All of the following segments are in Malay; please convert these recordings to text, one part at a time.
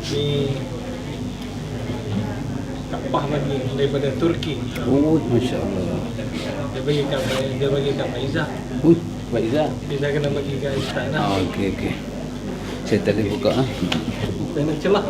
Ni kapah bagi daripada Turki. Oh, Masya Allah. Dia bagi kat Faizah. Pak Izzah. Kita kena bagi kat Ustaz lah. Okey. Saya tadi buka Kena celah.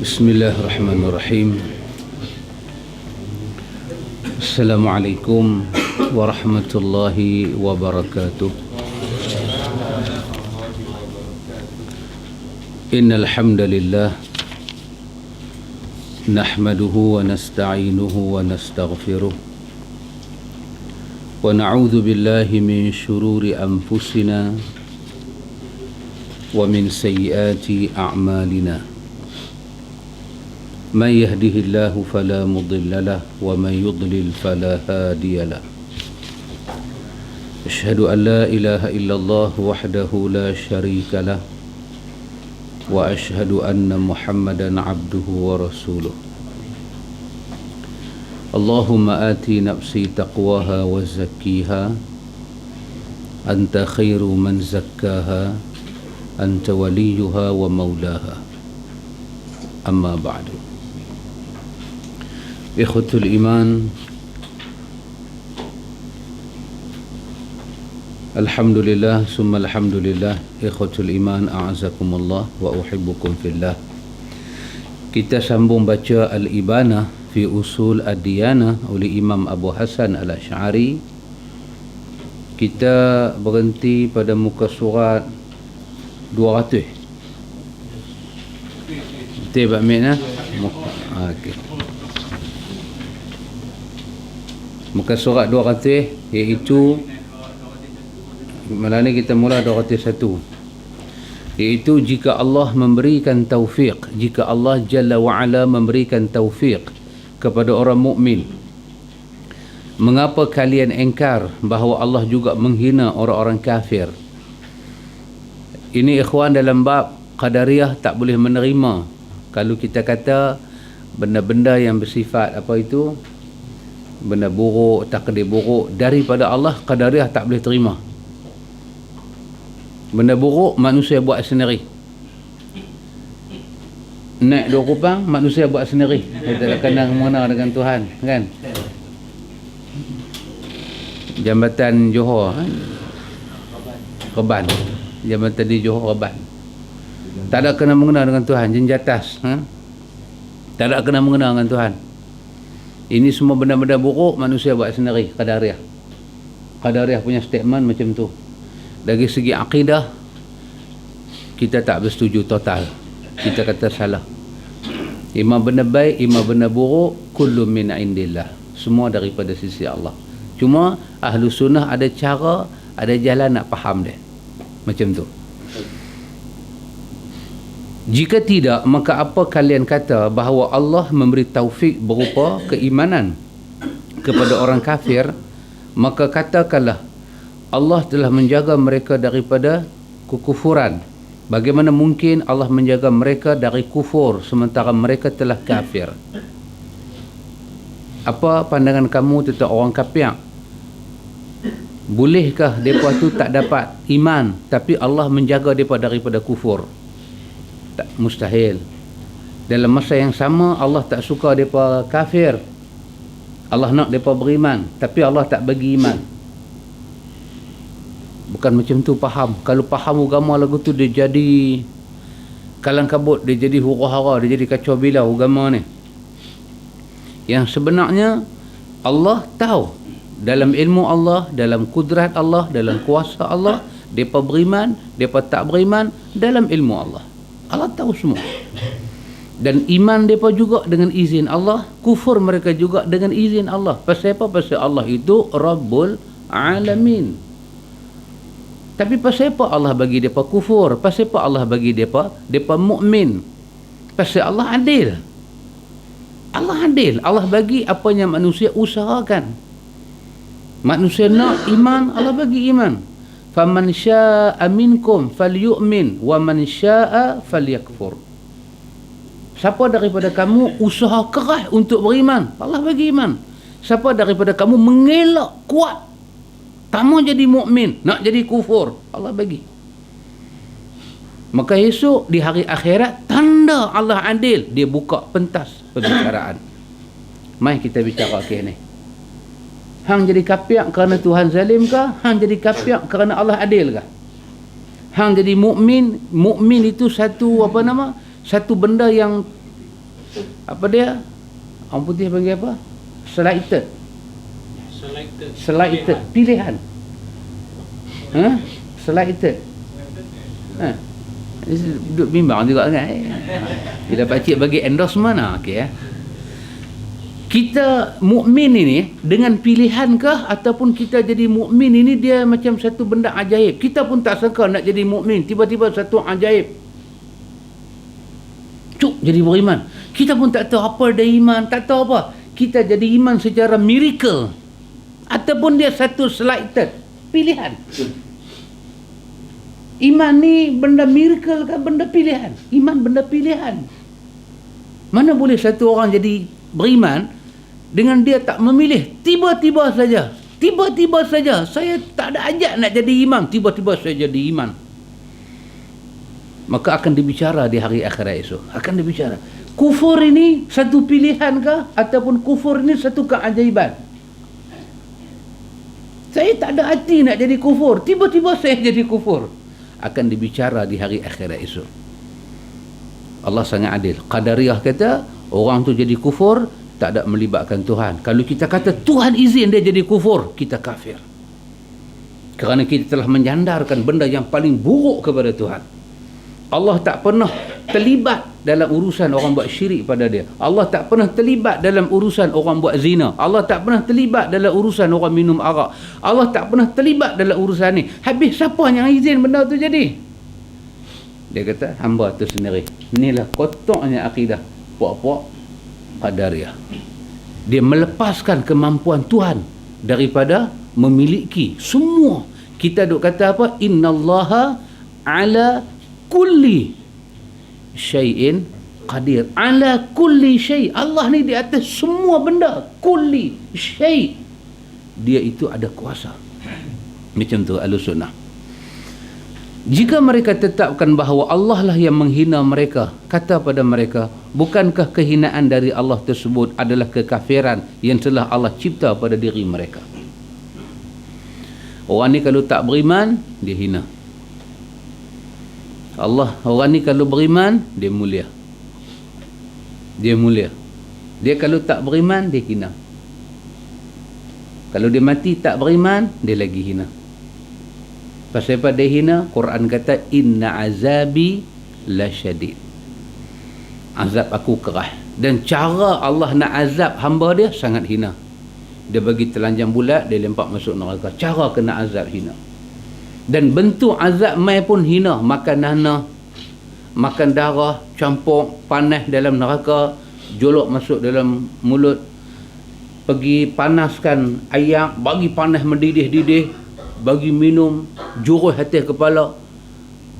Bismillahirrahmanirrahim. Assalamualaikum warahmatullahi wabarakatuh. Innal hamdalillah nahmaduhu wa nasta'inuhu wa nastaghfiruh wa na'udzu billahi min shururi anfusina wa min sayyiati a'malina. من يهده الله فلا مضل له ومن يضلل فلا هادي له. أشهد أن لا إله إلا الله وحده لا شريك له وأشهد أن محمدا عبده ورسوله. اللهم آتي نفسي تقواها وزكيها أنت خير من زكاها أنت وليها ومولاها. أما بعد. Ikhwatul iman, alhamdulillah summa alhamdulillah. Ikhwatul iman, a'azakumullah wa uhibbukum fillah. Kita sambung baca Al-Ibanah fi Usul Ad-Diyanah oleh Imam Abu Hasan Al-Asy'ari. Kita berhenti pada muka surat 200. Betul Pak Min? Okey. Muka surat 200 iaitu malam ni kita mula 201, iaitu jika Allah memberikan taufik, jika Allah Jalla wa'ala memberikan taufik kepada orang mukmin, mengapa kalian engkar bahawa Allah juga menghina orang-orang kafir? Ini ikhwan dalam bab Qadariyah tak boleh menerima kalau kita kata benda-benda yang bersifat apa itu, benda buruk, takdir buruk daripada Allah, Qadariyah tak boleh terima. Benda buruk manusia buat sendiri. Naik dua kupang manusia buat sendiri. Kita tak kena mengena dengan Tuhan, kan? Jambatan Johor, Reban. Jambatan di Johor Reban. Tak ada kena mengena dengan Tuhan, jenjatas, tak ada kena mengena dengan Tuhan. Ini semua benda-benda buruk manusia buat sendiri. Qadariyah punya statement macam tu. Dari segi akidah kita tak bersetuju total. Kita kata salah. Imam benda baik, imam benda buruk, kullu min indillah. Semua daripada sisi Allah. Cuma ahlu sunnah ada cara, ada jalan nak faham dia. Macam tu. Jika tidak, maka apa kalian kata bahawa Allah memberi taufik berupa keimanan kepada orang kafir? Maka katakanlah Allah telah menjaga mereka daripada kekufuran. Bagaimana mungkin Allah menjaga mereka dari kufur sementara mereka telah kafir? Apa pandangan kamu tentang orang kafir? Bolehkah mereka tu tak dapat iman tapi Allah menjaga mereka daripada kufur? Tak, mustahil. Dalam masa yang sama Allah tak suka mereka kafir. Allah nak mereka beriman tapi Allah tak bagi iman. Bukan macam tu faham. Kalau faham agama lagu tu dia jadi kalang kabut, dia jadi huru-hara, dia jadi kacau bilau agama ni. Yang sebenarnya Allah tahu, dalam ilmu Allah, dalam kudrat Allah, dalam kuasa Allah, depa beriman, depa tak beriman dalam ilmu Allah. Allah tahu semua. Dan iman depa juga dengan izin Allah, kufur mereka juga dengan izin Allah. Pasal apa? Pasal Allah itu Rabbul Alamin. Tapi pasal apa Allah bagi depa kufur? Pasal apa Allah bagi depa mukmin? Pasal Allah adil. Allah adil. Allah bagi apa yang manusia usahakan. Manusia nak iman, Allah bagi iman. Faman syaa'a minkum falyu'min wa man syaa'a falyakfur. Siapa daripada kamu usaha keras untuk beriman, Allah bagi iman. Siapa daripada kamu mengelak kuat, tak mau jadi mukmin, nak jadi kufur, Allah bagi. Maka esok di hari akhirat, tanda Allah adil, dia buka pentas perbicaraan. Mai kita bicara ke ni. Hang jadi kafir kerana Tuhan zalim ke? Hang jadi kafir kerana Allah adil ke? Hang jadi mukmin, mukmin itu satu apa nama? Satu benda yang apa dia? Orang putih panggil apa? Selected. Pilihan. Selected. Duduk bimbang juga kan. Bila pakcik bagi endorsement okey. Kita mukmin ini dengan pilihan kah ataupun kita jadi mukmin ini dia macam satu benda ajaib. Kita pun tak sangka nak jadi mukmin, tiba-tiba satu ajaib. Cuk jadi beriman. Kita pun tak tahu apa dia iman, tak tahu apa. Kita jadi iman secara miracle ataupun dia satu selected pilihan. Iman ni benda miracle ke benda pilihan? Iman benda pilihan. Mana boleh satu orang jadi beriman dengan dia tak memilih, tiba-tiba saja saya tak ada ajak nak jadi imam, tiba-tiba saya jadi iman. Maka akan dibicara di hari akhirat esok, akan dibicara kufur ini satu pilihan kah ataupun kufur ini satu keajaiban. Saya tak ada hati nak jadi kufur, tiba-tiba saya jadi kufur. Akan dibicara di hari akhirat esok. Allah sangat adil. Qadariyah kata orang tu jadi kufur tak ada melibatkan Tuhan. Kalau kita kata Tuhan izin dia jadi kufur, kita kafir. Kerana kita telah menyandarkan benda yang paling buruk kepada Tuhan. Allah tak pernah terlibat dalam urusan orang buat syirik pada dia. Allah tak pernah terlibat dalam urusan orang buat zina. Allah tak pernah terlibat dalam urusan orang minum arak. Allah tak pernah terlibat dalam urusan ni. Habis siapa yang izin benda tu jadi? Dia kata hamba tu sendiri. Inilah kotornya akidah puak-puak Qadariyah. Dia melepaskan kemampuan Tuhan daripada memiliki semua. Kita duk kata apa? Innallaha ala kulli syai'in qadir. Ala kulli syai'. Allah ni di atas semua benda. Kulli syai'. Dia itu ada kuasa. Macam tu Ahlussunnah. Jika mereka tetapkan bahawa Allah lah yang menghina mereka, kata pada mereka, bukankah kehinaan dari Allah tersebut adalah kekafiran yang telah Allah cipta pada diri mereka? Orang ni kalau tak beriman, dia hina. Orang ni kalau beriman, dia mulia. Dia mulia. Dia kalau tak beriman, dia hina. Kalau dia mati tak beriman, dia lagi hina. Pasal apa dia hina? Quran kata inna azabi lasyadid. Azab aku keras. Dan cara Allah nak azab hamba dia sangat hina. Dia bagi telanjang bulat, dia lempak masuk neraka. Cara kena azab hina. Dan bentuk azab mai pun hina. Makan nanah, makan darah, campur panas dalam neraka, jolok masuk dalam mulut, pergi panaskan ayak, bagi panas mendidih-didih, bagi minum, juruh atas kepala,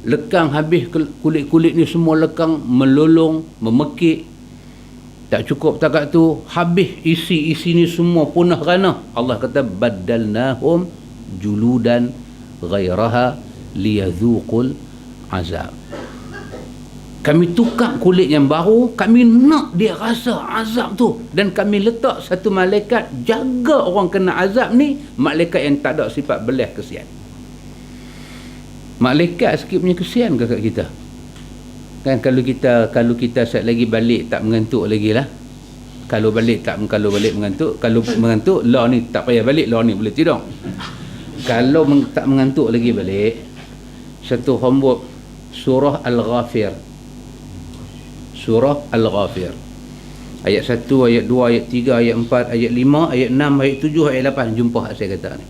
lekang habis kulit-kulit ni semua lekang, melolong, memekik. Tak cukup takat tu, habis isi-isi ni semua punah ranah. Allah kata badalnahum juludan ghairaha liyadhuqul azab. Kami tukar kulit yang baru, kami nak dia rasa azab tu. Dan kami letak satu malaikat jaga orang kena azab ni, malaikat yang tak ada sifat belah kesian. Malaikat sikit punya kesian ke kat kita? Kan kalau kita set lagi balik tak mengantuk lagi lah. Kalau balik mengantuk, kalau mengantuk lah ni tak payah balik, lah ni boleh tidur. Kalau tak mengantuk lagi balik, satu homework surah Al-Ghafir. Surah Al-Ghafir. Ayat 1, ayat 2, ayat 3, ayat 4, ayat 5, ayat 6, ayat 7, ayat 8. Jumpa saya kata ni.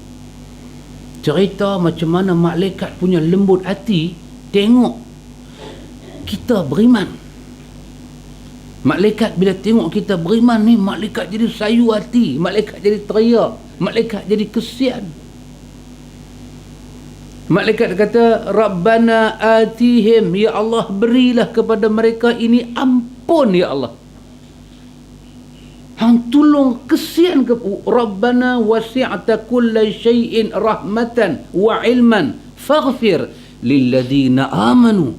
Cerita macam mana malaikat punya lembut hati tengok kita beriman. Malaikat bila tengok kita beriman ni, malaikat jadi sayu hati, malaikat jadi teriak, malaikat jadi kesian. Malaikat kata, Rabbana atihim, ya Allah berilah kepada mereka ini ampun ya Allah. Hang tolong kesian ke Rabbana wasi'ta kulla syai'in rahmatan wa ilman faghfir lilladheena amanu.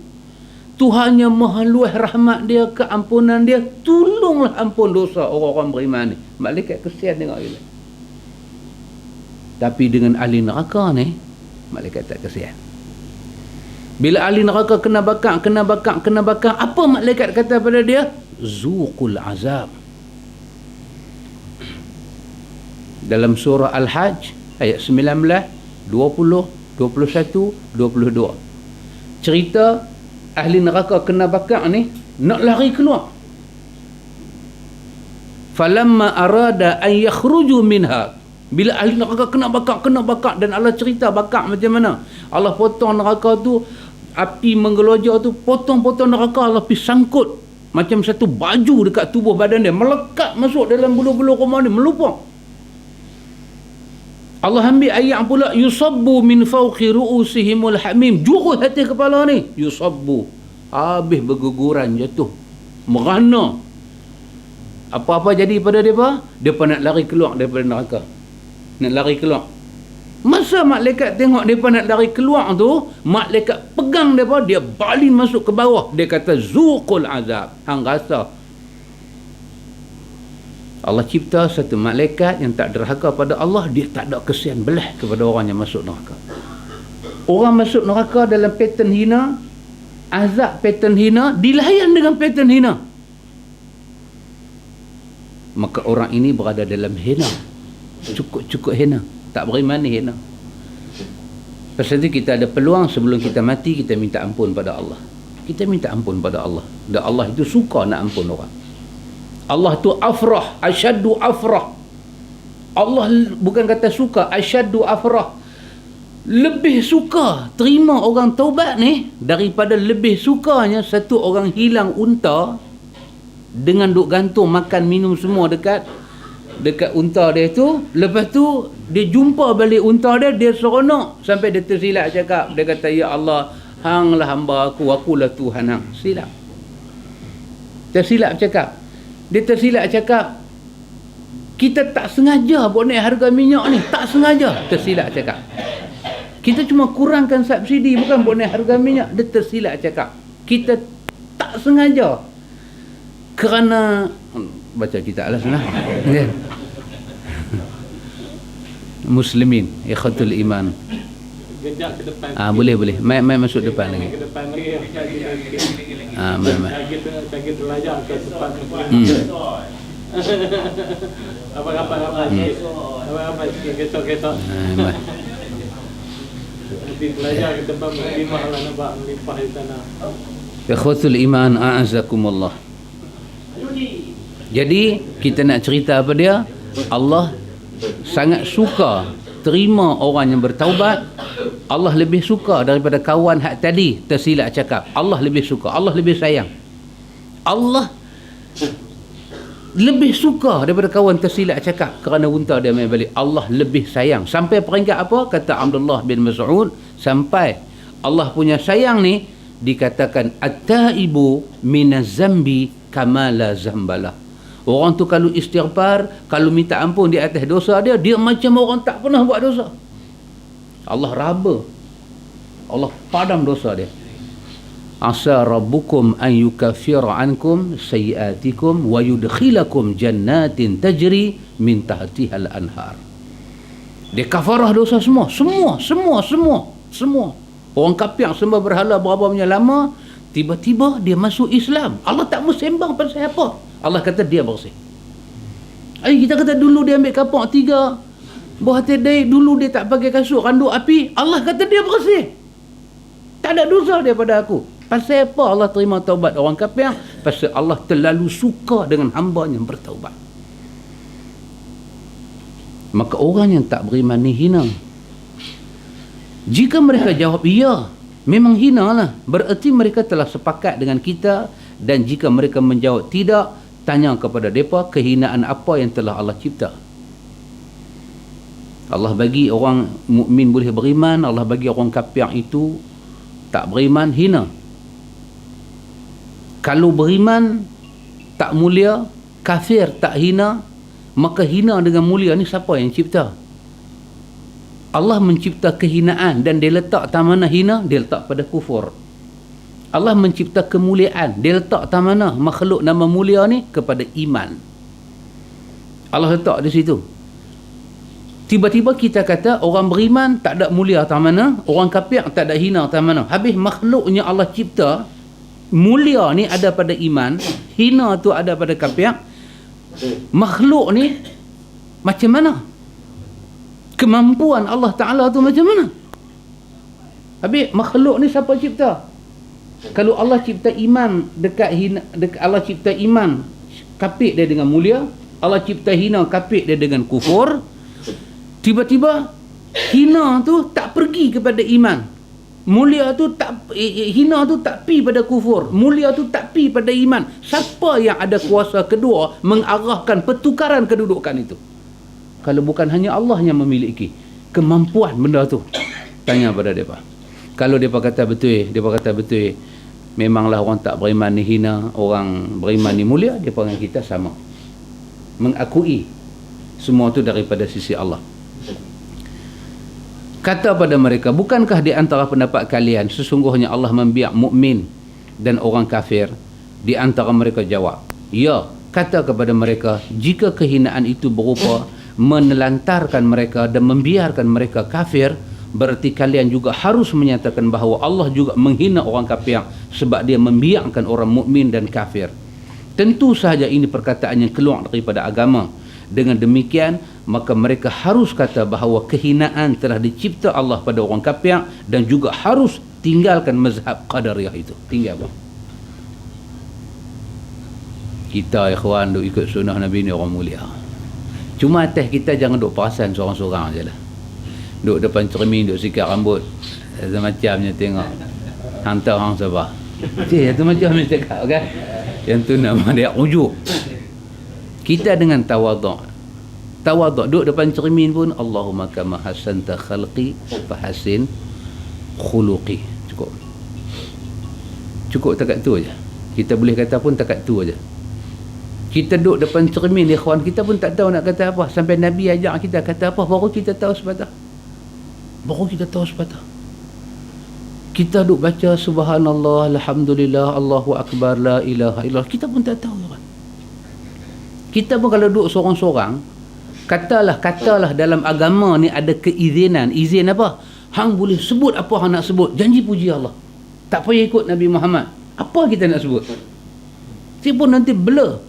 Tuhan yang maha luas rahmat dia, keampunan dia, tolonglah ampun dosa orang-orang beriman ni. Malaikat kesian tengok dia. Tapi dengan ahli neraka ni, malaikat tak kesian. Bila ahli neraka kena bakar, apa malaikat kata pada dia? Zuqul azab. Dalam surah Al-Hajj ayat 19, 20, 21, 22. Cerita ahli neraka kena bakar ni nak lari keluar. Falamma arada an yakhruju minha. Bila ahli neraka kena bakar dan Allah cerita bakar macam mana. Allah potong neraka tu, api menggelojak tu, potong-potong neraka Allah pergi sangkut macam satu baju dekat tubuh badan dia, melekat masuk dalam bulu-bulu rumah ni, melupang. Allah ambil ayat pula, yusabbu min fawqi ru'usihimul hamim. Jurus hati kepala ni, yusabbu, habis berguguran jatuh, merana. Apa-apa jadi pada mereka? Mereka nak lari keluar daripada neraka, nak lari keluar. Masa malaikat tengok mereka nak lari keluar tu, malaikat pegang mereka, dia balin masuk ke bawah. Dia kata zuqul azab, hang rasa. Allah cipta satu malaikat yang tak derhaka pada Allah, dia tak ada kesian belah kepada orang yang masuk neraka. Orang masuk neraka dalam pattern hina, azab pattern hina, dilayan dengan pattern hina, maka orang ini berada dalam hina, cukup hina, tak beriman ni hina. Pasal itu kita ada peluang sebelum kita mati, kita minta ampun pada Allah. Kita minta ampun pada Allah, dan Allah itu suka nak ampun orang. Allah tu afrah, asyaddu afrah. Allah bukan kata suka, asyaddu afrah. Lebih suka terima orang taubat ni daripada lebih sukanya satu orang hilang unta dengan duk gantung makan minum semua dekat unta dia tu. Lepas tu dia jumpa balik unta dia, dia seronok sampai dia tersilap cakap, dia kata, ya Allah, hanglah hamba aku, akulah Tuhan hang. Silap. Tersilap cakap. Dia tersilap cakap, kita tak sengaja buat naik harga minyak ni, tak sengaja. Tersilap cakap, kita cuma kurangkan subsidi, bukan buat naik harga minyak. Dia tersilap cakap, kita tak sengaja. Kerana baca kita alas lah. Muslimin, ikhwatul iman. Kejap ke depan. Boleh. Mai masuk depan lagi. Ke depan lagi. Mai. Kita belajar ke depan. Apa sikit ketok. Mai. Nanti belajar ke depan muslimah lah, nampak melimpah di sana. Ikhwatul iman, a'azakumullah. Jadi kita nak cerita apa dia? Allah sangat suka terima orang yang bertaubat. Allah lebih suka daripada kawan hak tadi tersilap cakap. Allah lebih suka, Allah lebih sayang. Allah lebih suka daripada kawan tersilap cakap kerana unta dia main balik. Allah lebih sayang. Sampai peringkat apa? Kata Abdullah bin Mas'ud, sampai Allah punya sayang ni dikatakan at-taibu minaz zambi kama la zambalah. Orang tu kalau istighfar, kalau minta ampun di atas dosa dia, dia macam orang tak pernah buat dosa. Allah raba, Allah padam dosa dia. Asa rabbukum an yukaffira ankum sayiatikum wa yudkhilakum jannatin tajri min tahtiha al-anhar. Dia kafarah dosa semua. Orang kafir yang sembah berhala berapa banyak lama, tiba-tiba dia masuk Islam. Allah tak mau sembang pasal apa? Allah kata dia bersih. Kita kata dulu dia ambil kapak 3 buah tedai, dulu dia tak pakai kasut randuk api. Allah kata dia bersih. Tak ada dosa daripada aku. Pasal apa Allah terima taubat orang kafir? Pasal Allah terlalu suka dengan hamba yang bertaubat. Maka orang yang tak beriman ni hina. Jika mereka jawab ya, memang hina lah, bererti mereka telah sepakat dengan kita. Dan jika mereka menjawab tidak, tanya kepada mereka kehinaan apa yang telah Allah cipta. Allah bagi orang mukmin boleh beriman, Allah bagi orang kafir itu tak beriman, hina. Kalau beriman tak mulia, kafir tak hina, maka hina dengan mulia ni siapa yang cipta? Allah mencipta kehinaan dan dia letak tak mana hina, dia letak pada kufur. Allah mencipta kemuliaan, dia letak tak mana makhluk nama mulia ni, kepada iman. Allah letak di situ. Tiba-tiba kita kata orang beriman tak ada mulia tak mana, orang kafir tak ada hina tak mana. Habis makhluknya Allah cipta, mulia ni ada pada iman, hina tu ada pada kafir. Makhluk ni macam mana? Kemampuan Allah Ta'ala tu macam mana? Habis makhluk ni siapa cipta? Kalau Allah cipta iman Allah cipta iman, kafir dia dengan mulia, Allah cipta hina, kafir dia dengan kufur. Tiba-tiba hina tu tak pergi kepada iman, mulia tu tak, hina tu tak pi pada kufur, mulia tu tak pi pada iman. Siapa yang ada kuasa kedua mengarahkan pertukaran kedudukan itu? Kalau bukan hanya Allah yang memiliki kemampuan benda tu. Tanya pada mereka. Kalau mereka kata betul, memanglah orang tak beriman ni hina, orang beriman ni mulia, mereka dengan kita sama. Mengakui semua tu daripada sisi Allah. Kata pada mereka, bukankah di antara pendapat kalian sesungguhnya Allah membiak mukmin dan orang kafir? Di antara mereka jawab, ya. Kata kepada mereka, jika kehinaan itu berupa menelantarkan mereka dan membiarkan mereka kafir, berarti kalian juga harus menyatakan bahawa Allah juga menghina orang kafir sebab dia membiarkan orang mukmin dan kafir. Tentu sahaja ini perkataan yang keluar daripada agama. Dengan demikian, maka mereka harus kata bahawa kehinaan telah dicipta Allah pada orang kafir dan juga harus tinggalkan mazhab Qadariyah itu. Tinggal bang. Kita ikhwan duk ikut sunnah Nabi ni orang mulia. Cuma atas kita jangan duk perasan seorang-seorang je lah. Duk depan cermin, duk sikat rambut macamnya tengok hantar orang Sabah. Itu macam ni cakap kan. Yang tu nama dia ujuk. Kita dengan tawaduk, duk depan cermin pun, Allahumma kama hasanta khalqi fahasin khuluqi. Cukup takat tu aja. Kita boleh kata pun takat tu aja. Kita duduk depan cermin, ikhwan, kita pun tak tahu nak kata apa. Sampai Nabi ajak kita kata apa, baru kita tahu sepatah. Kita duduk baca subhanallah, alhamdulillah, Allahu akbar, la ilaha illallah. Kita pun tak tahu, ikhwan. Kita pun kalau duduk seorang-seorang, katalah dalam agama ni ada keizinan. Izin apa? Hang boleh sebut apa hang nak sebut. Janji puji Allah. Tak payah ikut Nabi Muhammad. Apa kita nak sebut? Dia pun nanti blur.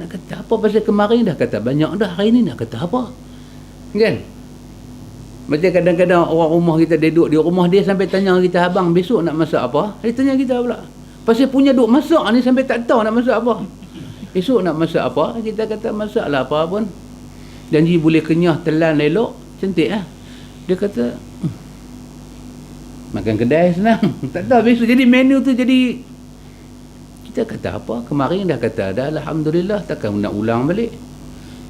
Nak kata apa pasal kemarin dah kata banyak dah, hari ni nak kata apa? Kan? Macam kadang-kadang orang rumah kita, dia duduk di rumah dia sampai tanya kita, abang besok nak masak apa? Dia tanya kita pula. Pasal punya duk masak ni sampai tak tahu nak masak apa. Esok nak masak apa? Kita kata masaklah apa pun. Janji boleh kenyah, telan elok, cantik lah. Dia kata makan kedai senang. Tak tahu besok jadi menu tu jadi. Kita kata apa? Kemarin dah kata dah, alhamdulillah, takkan nak ulang balik.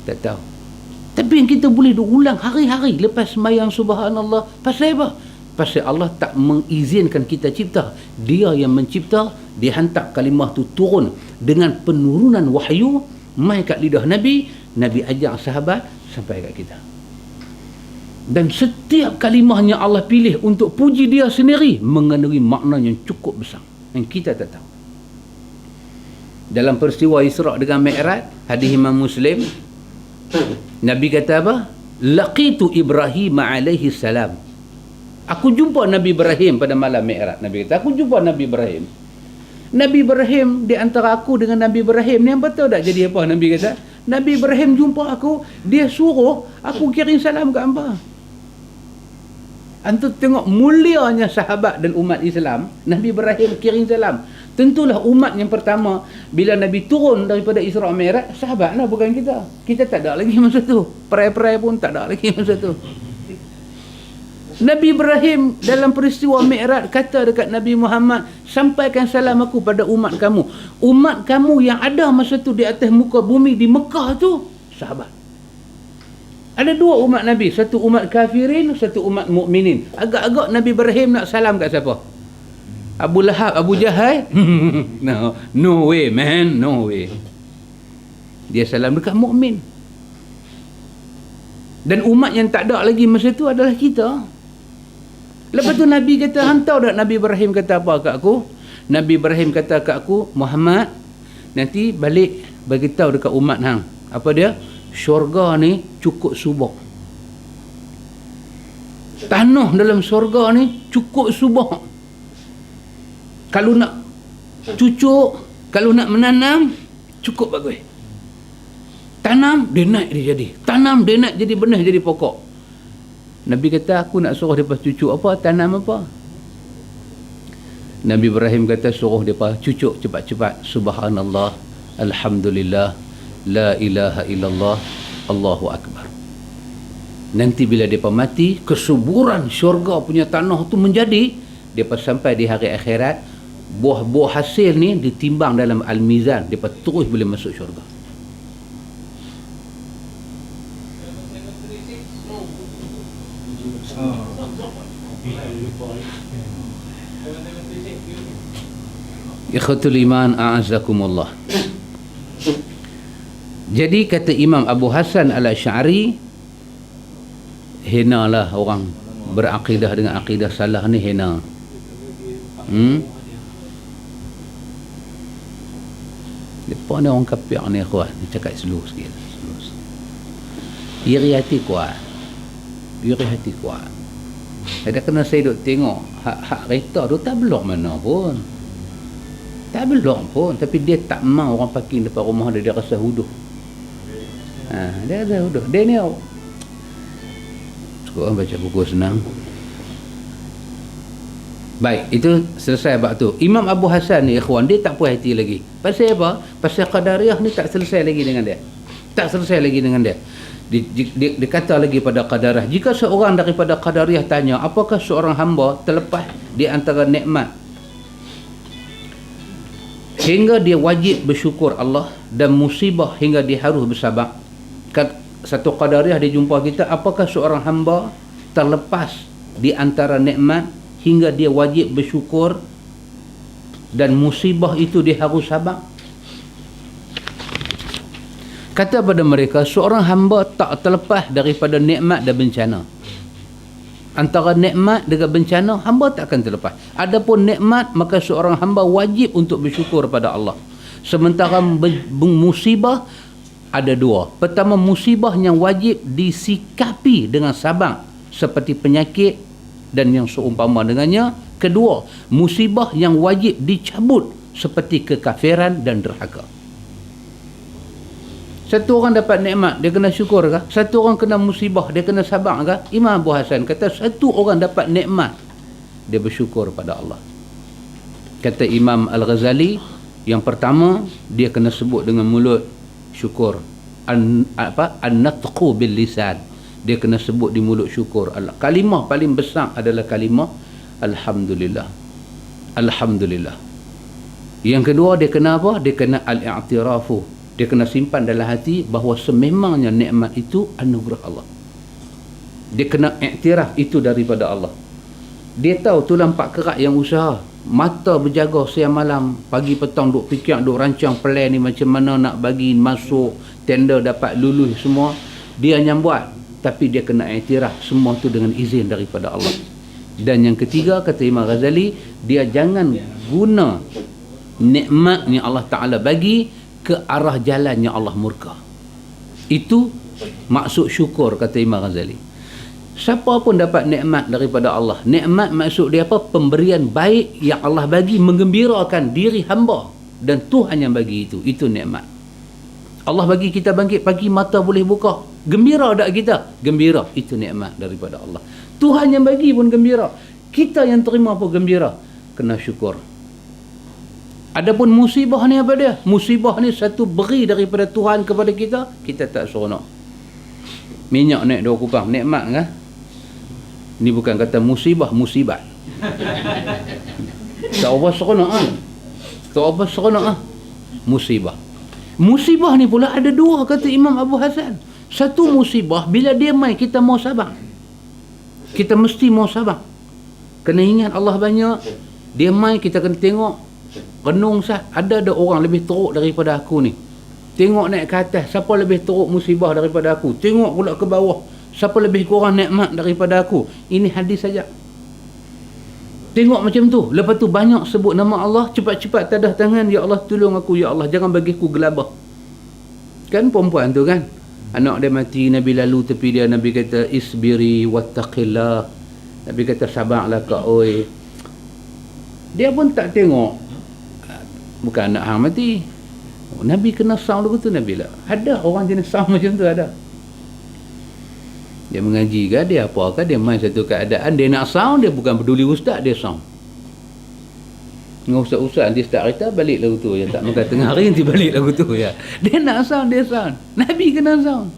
Tak tahu. Tapi yang kita boleh ulang hari-hari lepas sembahyang subhanallah. Pasal apa? Pasal Allah tak mengizinkan kita cipta. Dia yang mencipta, dia hantar kalimah tu turun dengan penurunan wahyu mai kat lidah Nabi. Nabi ajak sahabat sampai kat kita. Dan setiap kalimahnya Allah pilih untuk puji dia sendiri mengandungi makna yang cukup besar yang kita tak tahu. Dalam peristiwa Isra' dengan Mi'raj, hadis Imam Muslim, Nabi kata apa? Laqitu Ibrahim alaihi salam. Aku jumpa Nabi Ibrahim pada malam Mi'raj. Nabi kata, aku jumpa Nabi Ibrahim. Nabi Ibrahim di antara aku dengan Nabi Ibrahim ni yang betul tak jadi apa? Nabi kata, Nabi Ibrahim jumpa aku, dia suruh aku kirim salam ke hangpa. Antum tengok mulianya sahabat dan umat Islam, Nabi Ibrahim kirim salam. Tentulah umat yang pertama bila Nabi turun daripada Isra Mi'raj, sahabat lah, bukan kita. Kita tak ada lagi masa tu. Perai-perai pun tak ada lagi masa tu. Nabi Ibrahim dalam peristiwa Mi'raj kata dekat Nabi Muhammad, sampaikan salam aku pada umat kamu. Umat kamu yang ada masa tu di atas muka bumi di Mekah tu, sahabat. Ada dua umat Nabi, satu umat kafirin, satu umat mukminin. Agak-agak Nabi Ibrahim nak salam kat siapa? Abu Lahab, Abu Jahal? No way man, no way. Dia salam dekat mukmin. Dan umat yang tak ada lagi masa tu adalah kita. Lepas tu Nabi kata, hantar tak Nabi Ibrahim kata apa kat aku? Nabi Ibrahim kata kat aku, Muhammad, nanti balik bagi tahu dekat umat hang. Apa dia? Syurga ni cukup subur. Tanah dalam syurga ni cukup subur. Kalau nak cucuk, kalau nak menanam, cukup bagus. Tanam, dia naik dia jadi. Tanam, dia naik jadi benih, jadi pokok. Nabi kata, aku nak suruh mereka cucuk apa, tanam apa? Nabi Ibrahim kata, suruh mereka cucuk cepat-cepat. Subhanallah, Alhamdulillah, La ilaha illallah, Allahu Akbar. Nanti bila mereka mati, kesuburan syurga punya tanah tu menjadi, mereka sampai di hari akhirat, buah-buah hasil ni ditimbang dalam Al-Mizan, mereka terus boleh masuk syurga. Ikhwatul iman, a'azakumullah. Jadi kata Imam Abu Hasan Al-Asy'ari, hina lah orang berakidah dengan akidah salah ni, hina. Lepas ni orang kafir ni ikhwan, ni cakap slow sikit. Iri hati kuat. Iri hati kuat. Ada kena saya duk tengok hak kereta tu tak belok mana pun. Tak belok pun, tapi dia tak mau orang parking depan rumah dia, dia rasa huduh. Dia rasa huduh. Dia ni cukup baca buku senang. Baik, itu selesai bab tu. Imam Abu Hasan ni ikhwan, dia tak puas hati lagi. Pasal apa? Pasal Qadariyah ni tak selesai lagi dengan dia. Tak selesai lagi dengan dia. Dia kata lagi pada Qadariyah, jika seorang daripada Qadariyah tanya, apakah seorang hamba terlepas di antara nikmat hingga dia wajib bersyukur Allah, dan musibah hingga dia harus bersabar. Satu Qadariyah dia jumpa kita, apakah seorang hamba terlepas di antara nikmat hingga dia wajib bersyukur dan musibah itu dia harus sabar? Kata pada mereka, seorang hamba tak terlepas daripada nikmat dan bencana. Antara nikmat dengan bencana, hamba tak akan terlepas. Adapun nikmat, maka seorang hamba wajib untuk bersyukur pada Allah. Sementara musibah ada dua. Pertama, musibah yang wajib disikapi dengan sabar, seperti penyakit dan yang seumpama dengannya. Kedua, musibah yang wajib dicabut, seperti kekafiran dan derhaka. Satu orang dapat nikmat, dia kena syukur kah? Satu orang kena musibah, dia kena sabar kah? Imam Abu Hasan kata, satu orang dapat nikmat, dia bersyukur pada Allah. Kata Imam Al-Ghazali, yang pertama, dia kena sebut dengan mulut syukur. An-natqu bil lisan. Dia kena sebut di mulut syukur. Kalimah paling besar adalah kalimah Alhamdulillah. Alhamdulillah. Yang kedua, dia kena apa? Dia kena al-i'tirafu. Dia kena simpan dalam hati bahawa sememangnya nikmat itu anugerah Allah. Dia kena iktiraf itu daripada Allah. Dia tahu tulang pak kerak yang usaha, mata berjaga siang malam, pagi petang duk fikir, duk rancang plan ni macam mana nak bagi masuk tender dapat lulus semua. Dia yang buat, tapi dia kena iktiraf semua tu dengan izin daripada Allah. Dan yang ketiga, kata Imam Ghazali, dia jangan guna nikmat yang Allah Ta'ala bagi ke arah jalan yang Allah murka. Itu maksud syukur, kata Imam Ghazali. Siapa pun dapat nikmat daripada Allah. Nikmat maksud dia apa? Pemberian baik yang Allah bagi menggembirakan diri hamba. Dan Tuhan yang bagi itu. Itu nikmat. Allah bagi kita bangkit pagi, mata boleh buka. Gembira tak kita? Gembira. Itu nikmat daripada Allah. Tuhan yang bagi pun gembira. Kita yang terima pun gembira. Kena syukur. Adapun musibah ni apa dia? Musibah ni satu beri daripada Tuhan kepada kita. Kita tak seronok. Minyak naik 2 kupang. Nikmat kan? Ni bukan kata musibah, musibat. Tak apa seronok ah. Tak apa seronok ah. Musibah. Musibah ni pula ada 2 kata Imam Abu Hasan. Satu musibah bila dia mai kita mau sabar. Kita mesti mau sabar. Kena ingat Allah banyak. Dia mai kita kena tengok. Renung sah. Ada orang lebih teruk daripada aku ni. Tengok naik ke atas. Siapa lebih teruk musibah daripada aku? Tengok pula ke bawah. Siapa lebih kurang nikmat daripada aku? Ini hadis saja. Tengok macam tu. Lepas tu banyak sebut nama Allah. Cepat-cepat tadah tangan. Ya Allah tolong aku. Ya Allah jangan bagi aku gelabah. Kan perempuan tu kan. Anak dia mati. Nabi lalu tepi dia. Nabi kata isbiri wattaqillah. Nabi kata sabarlah kak oi. Dia pun tak tengok. Bukan anak hang mati. Nabi kena sound lagu tu Nabi lah. Ada orang jenis sound macam tu ada. Dia mengaji ke, dia apa ke, dia main satu keadaan, dia nak sound, dia bukan peduli ustaz, dia sound. Dengan ustaz-ustaz nanti start kereta, balik lagu tu je. Tak makan tengah hari, nanti balik lagu tu je. Dia nak sound, dia sound. Nabi kena sound.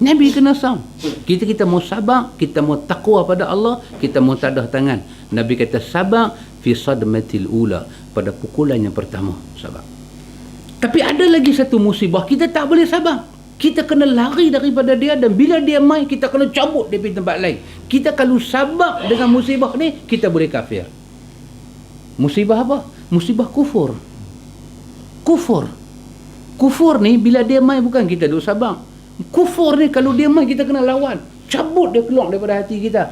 Nabi kena sound. Kita mau sabar, kita mau takwa pada Allah, kita mau tadah tangan. Nabi kata sabar fi sadmatil ula, pada pukulan yang pertama, sabar. Tapi ada lagi satu musibah, kita tak boleh sabar. Kita kena lari daripada dia, dan bila dia mai kita kena cabut dia pergi tempat lain. Kita kalau sabar dengan musibah ni, kita boleh kafir. Musibah apa? Musibah kufur. Kufur ni bila dia mai bukan kita duk sabar. Kufur ni kalau dia mai kita kena lawan. Cabut dia keluar daripada hati kita.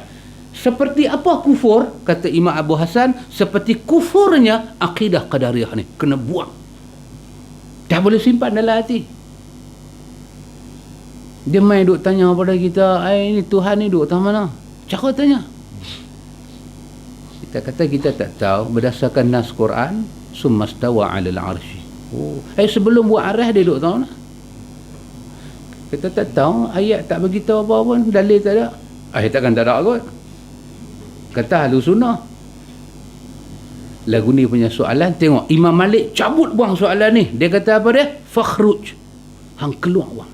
Seperti apa kufur? Kata Imam Abu Hasan, seperti kufurnya akidah qadariyah ni. Kena buang. Tak boleh simpan dalam hati. Dia main duk tanya pada kita, ini Tuhan ni duk tang mana? Cara tanya. Kita kata kita tak tahu berdasarkan nas Quran, summastawa 'alal 'arsy. Oh, sebelum buat arah dia duk tahu mana? Kita tak tahu, ayat tak bagi tahu apa pun, dalil tak ada. Takkan tak ada kot. Kata ahli sunnah. Lagu ni punya soalan, tengok Imam Malik cabut buang soalan ni. Dia kata apa dia? Fakhruj. Hang keluar buang.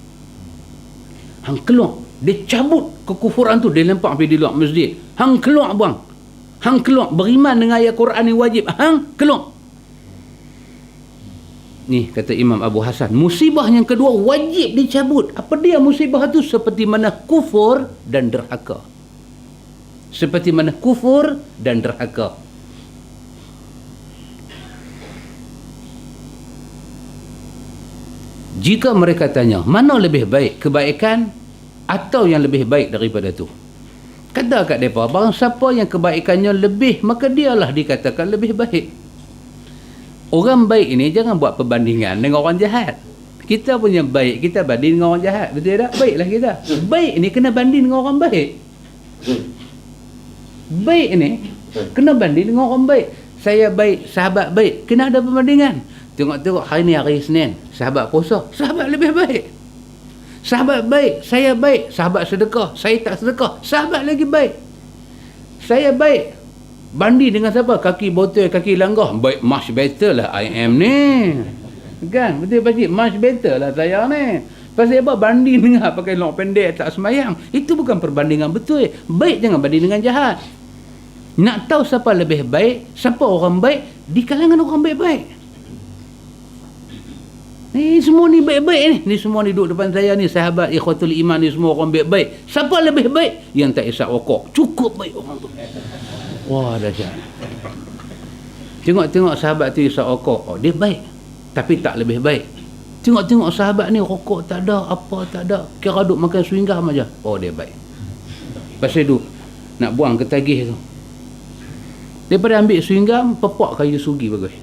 Hang keluar. Dia cabut kekufuran tu. Dia lempak pergi di luar masjid. Hang keluar buang. Hang keluar. Beriman dengan ayat Quran ni wajib. Hang keluar. Ni kata Imam Abu Hasan. Musibah yang kedua wajib dicabut. Apa dia musibah tu? Seperti mana kufur dan derhaka. Seperti mana kufur dan derhaka. Jika mereka tanya, mana lebih baik, kebaikan atau yang lebih baik daripada tu? Kata kat mereka, barang siapa yang kebaikannya lebih, maka dialah dikatakan lebih baik. Orang baik ini jangan buat perbandingan dengan orang jahat. Kita punya baik, kita banding dengan orang jahat. Betul tak? Baiklah kita. Baik ni kena banding dengan orang baik. Baik ni kena banding dengan orang baik. Saya baik, sahabat baik, kena ada perbandingan. Tengok-tengok hari ni hari Isnin, sahabat puasa, sahabat lebih baik. Sahabat baik, saya baik, sahabat sedekah, saya tak sedekah, sahabat lagi baik. Saya baik, banding dengan siapa? Kaki botol, kaki langgah, baik, much better lah I am ni. Kan? Betul pasti, much better lah saya ni. Pasal apa? Banding dengan pakai long pendek, tak semayang. Itu bukan perbandingan betul. Baik jangan banding dengan jahat. Nak tahu siapa lebih baik, siapa orang baik, di kalangan orang baik-baik. Ni semua ni baik-baik ni. Ni semua ni duduk depan saya ni, sahabat ikhwatul iman ni semua orang baik-baik. Siapa lebih baik? Yang tak isap rokok. Cukup baik orang tu. Wah, dahsyat. Tengok-tengok sahabat tu isap rokok. Oh, dia baik. Tapi tak lebih baik. Tengok-tengok sahabat ni rokok tak ada, apa tak ada. Kira duk makan swinggam aja. Oh, dia baik. Pasal tu nak buang ketagih tu. Daripada ambil swinggam, pepak kayu sugi bagus.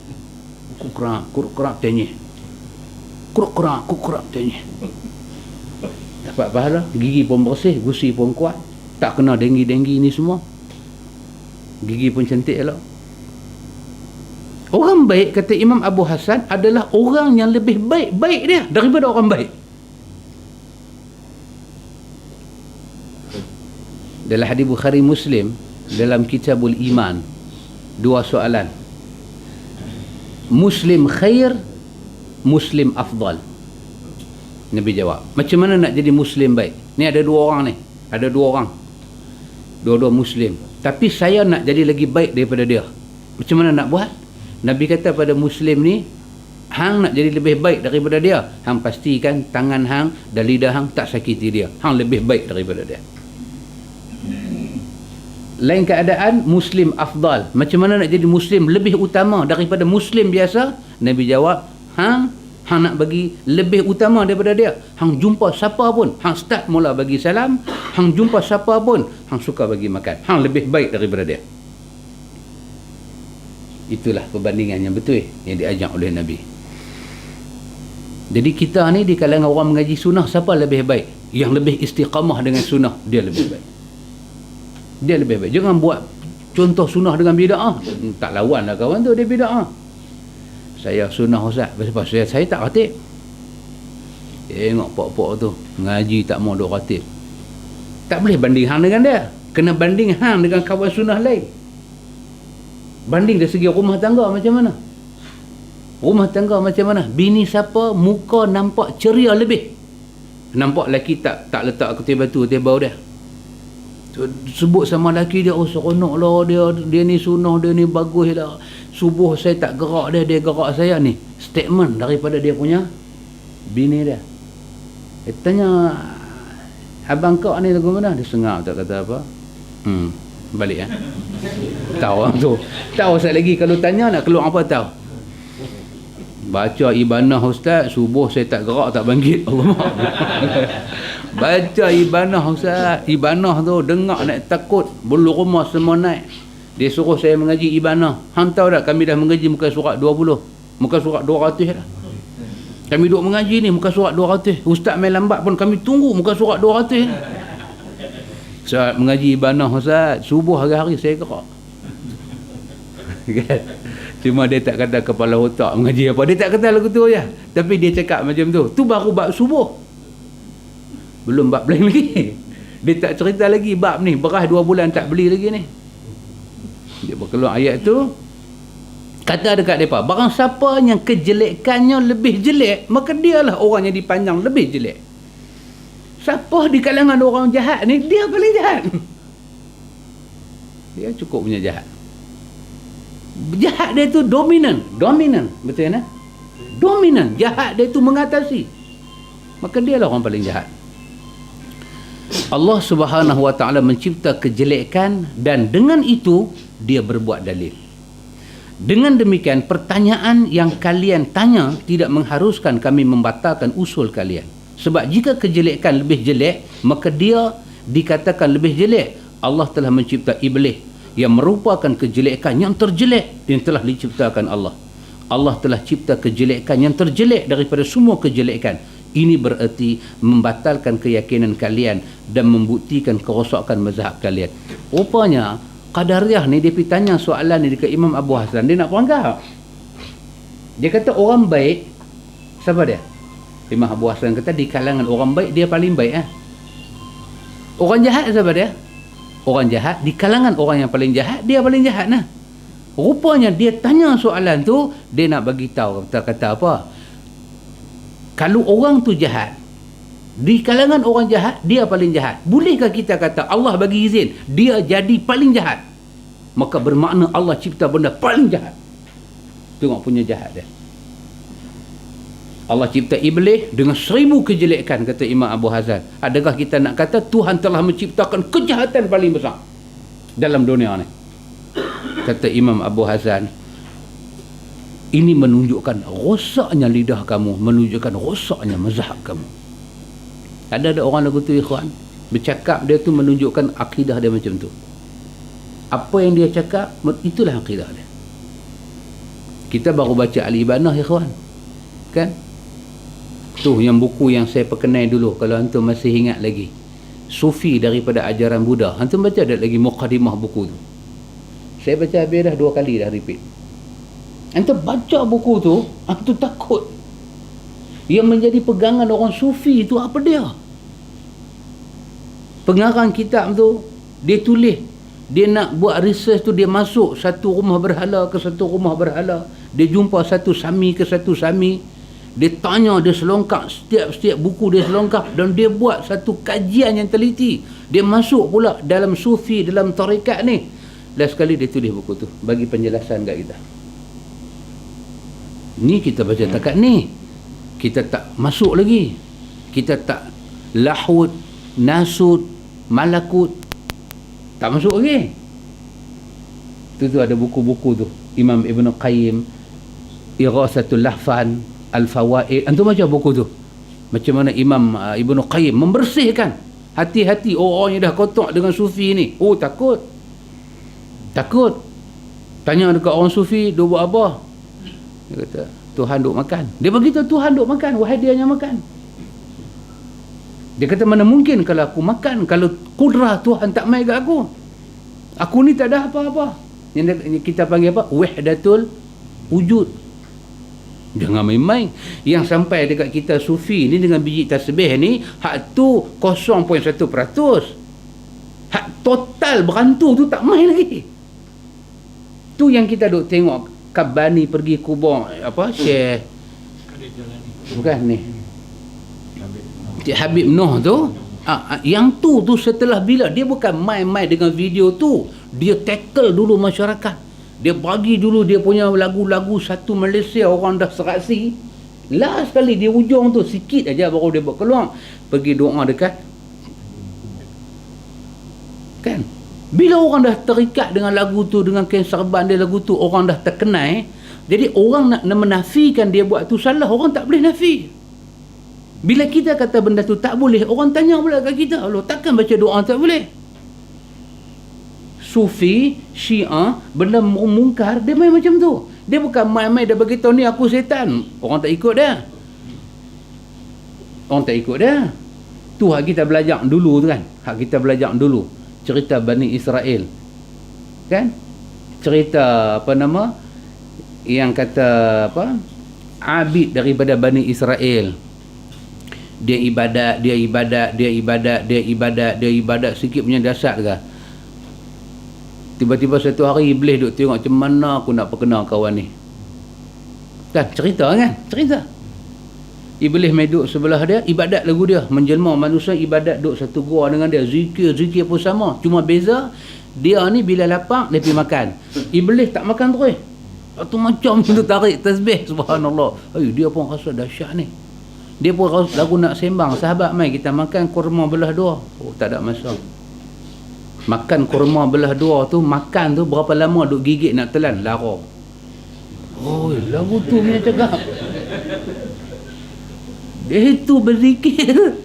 Kurang tenyih. Kurang tanya. dapat pahala, gigi pun bersih, gusi pun kuat, tak kena denggi-denggi ni semua, gigi pun cantik elok. Orang baik, kata Imam Abu Hasan, adalah orang yang lebih baik dia daripada orang baik. Dalam hadis Bukhari Muslim, dalam Kitabul Iman, dua soalan. Muslim khair, Muslim afdal. Nabi jawab, macam mana nak jadi Muslim baik? Ni ada dua orang ni. Ada dua orang. Dua-dua Muslim. Tapi saya nak jadi lagi baik daripada dia. Macam mana nak buat? Nabi kata pada Muslim ni, hang nak jadi lebih baik daripada dia, hang pastikan tangan hang dan lidah hang tak sakiti dia. Hang lebih baik daripada dia. Lain keadaan, Muslim afdal. Macam mana nak jadi Muslim lebih utama daripada Muslim biasa? Nabi jawab, hang nak bagi lebih utama daripada dia. Hang jumpa siapa pun, hang start mula bagi salam. Hang jumpa siapa pun, hang suka bagi makan. Hang lebih baik daripada dia. Itulah perbandingan yang betul yang diajak oleh Nabi. Jadi kita ni di kalangan orang mengaji sunnah, siapa lebih baik? Yang lebih istiqamah dengan sunnah, dia lebih baik. Dia lebih baik. Jangan buat contoh sunnah dengan bida'ah. Tak lawan lah kawan tu, dia bida'ah. Saya sunnah Ustaz, sebab saya tak khatib. Tengok pok-pok tu ngaji tak mau duk khatib. Tak boleh banding hang dengan dia. Kena banding hang dengan kawan sunnah lain. Banding dari segi rumah tangga macam mana? Rumah tangga macam mana? Bini siapa muka nampak ceria lebih. Nampak lelaki tak letak ketir batu atas bau dia. Sebut sama lelaki dia, oh seronok lah dia ni sunnah, dia ni bagus lah. Subuh saya tak gerak dia gerak saya ni. Statement daripada dia punya bini dia. Dia tanya, abang kau ni lagu mana? Dia sengap tak kata apa. Balik tahu orang tu. Tahu sekali lagi kalau tanya nak keluar apa tahu. Baca ibanah Ustaz, subuh saya tak gerak tak bangkit. Baca ibanah Ustaz, ibanah tu dengar nak takut, bulu rumah semua naik. Dia suruh saya mengaji ibanah. Hang tahu tak kami dah mengaji muka surat 20, muka surat 200 dah. Kami duduk mengaji ni muka surat 200. Ustaz main lambat pun kami tunggu muka surat 200. Saat mengaji ibanah Ustaz, subuh hari-hari saya gerak. Kan? Cuma dia tak kata kepala otak mengaji apa. Dia tak kata lagu tu je. Tapi dia cakap macam tu. Tu baru bab subuh. Belum bab lain lagi. Dia tak cerita lagi bab ni. Beras 2 bulan tak beli lagi ni. Dia berkeluar ayat tu. Kata dekat mereka, barang siapa yang kejelekannya lebih jelek, maka dialah orang yang dipandang lebih jelek. Siapa di kalangan orang jahat ni, dia paling jahat. Dia cukup punya jahat. Jahat dia tu dominan, betul kan? Dominan, jahat dia tu mengatasi. Maka dia lah orang paling jahat. Allah Subhanahu Wa Taala mencipta kejelekan dan dengan itu dia berbuat dalil. Dengan demikian pertanyaan yang kalian tanya tidak mengharuskan kami membatalkan usul kalian. Sebab jika kejelekan lebih jelek, maka dia dikatakan lebih jelek. Allah telah mencipta iblis yang merupakan kejelekan yang terjelek yang telah diciptakan Allah. Allah telah cipta kejelekan yang terjelek daripada semua kejelekan. Ini bererti membatalkan keyakinan kalian dan membuktikan kerosakan mazhab kalian. Rupanya Qadariyah ni dia pergi tanya soalan ni dekat Imam Abu Hasan, dia nak peranggap. Dia kata orang baik, siapa dia? Imam Abu Hasan kata di kalangan orang baik dia paling baik. Orang jahat siapa dia? Orang jahat di kalangan orang yang paling jahat dia paling jahat nah. Rupanya dia tanya soalan tu, dia nak bagi tahu kata apa? Kalau orang tu jahat, di kalangan orang jahat dia paling jahat. Bolehkah kita kata Allah bagi izin dia jadi paling jahat? Maka bermakna Allah cipta benda paling jahat. Tengok punya jahat dia. Allah cipta iblis dengan 1000 kejelekan, kata Imam Abu Hasan. Adakah kita nak kata Tuhan telah menciptakan kejahatan paling besar dalam dunia ni? Kata Imam Abu Hasan, ini menunjukkan rosaknya lidah kamu, menunjukkan rosaknya mazhab kamu. Ada orang lagu tu ikhwan, bercakap dia tu menunjukkan akidah dia macam tu. Apa yang dia cakap, itulah akidah dia. Kita baru baca Al-Ibanah ikhwan, kan? Tu yang buku yang saya perkenal dulu, kalau antum masih ingat lagi. Sufi daripada ajaran Buddha. Antum baca tak lagi mukadimah buku tu? Saya baca habis dah 2 kali dah repeat. Antum baca buku tu, antum takut. Yang menjadi pegangan orang sufi tu apa dia? Pengarang kitab tu, dia tulis, dia nak buat research tu, dia masuk satu rumah berhala ke satu rumah berhala, dia jumpa satu sami ke satu sami, dia tanya, dia selongkap setiap buku dia selongkap, dan dia buat satu kajian yang teliti. Dia masuk pula dalam sufi, dalam tarekat ni. Last sekali dia tulis buku tu, bagi penjelasan kat kita. Ni kita baca takat ni, kita tak masuk lagi, kita tak lahud, nasud, malakut, tak masuk lagi. Tu ada buku-buku tu, Imam Ibn Qayyim, Ighasatul Lahfan, Al-Fawaid. Antum baca buku tu, macam mana Imam Ibn Qayyim membersihkan hati-hati orang yang dah kotak dengan sufi ni. Oh, takut tanya dekat orang sufi, dia buat apa? Dia kata, Tuhan duk makan. Dia beritahu Tuhan duk makan, wahai dia yang makan. Dia kata, mana mungkin kalau aku makan, kalau kudrah Tuhan tak main kat aku ni tak ada apa-apa. Yang kita panggil apa? Wahdatul wujud. Jangan main-main. Yang sampai dekat kita sufi ni dengan biji tasbih ni, hak tu 0.1%. Hak total berantu tu tak main lagi. Tu yang kita duk tengok Kabani pergi kubur apa, Syekh bukan ni, Cik Habib Noh tu, yang tu setelah bila dia bukan main-main dengan video tu, dia tackle dulu masyarakat, dia bagi dulu dia punya lagu-lagu satu Malaysia, orang dah serasi. Last sekali di ujung tu sikit aja baru dia buat keluar, pergi doa dekat kan. Bila orang dah terikat dengan lagu tu, dengan kain serban dia lagu tu, orang dah terkenal, jadi orang nak menafikan dia buat tu salah, orang tak boleh nafi. Bila kita kata benda tu tak boleh, orang tanya pula kat kita, Allah, takkan baca doa tak boleh? Sufi, Syiah, benda mungkar, dia main macam tu. Dia bukan main-main, dia beritahu ni aku setan, orang tak ikut dia. Orang tak ikut dia. Tu hak kita belajar dulu tu kan, hak kita belajar dulu. Cerita Bani Israel kan, cerita apa nama yang kata apa, abid daripada Bani Israel, dia ibadat sikit punya dasar ke. Tiba-tiba satu hari Iblis duk tengok macam mana aku nak perkenal kawan ni kan, cerita Iblis main duduk sebelah dia, ibadat lagu dia, menjelma manusia ibadat, duduk satu gua dengan dia, zikir pun sama, cuma beza dia ni bila lapar dia pergi makan, Iblis tak makan terus. Tu macam tu tarik tasbih, subhanallah. Dia pun rasa dahsyat ni, dia pun lagu nak sembang, sahabat mai kita makan kurma belah dua. Oh, tak ada masalah. Makan kurma belah dua tu, makan tu berapa lama duk gigit nak telan, lara. Oh, lagu tu punya cakap. Dia itu berzikir.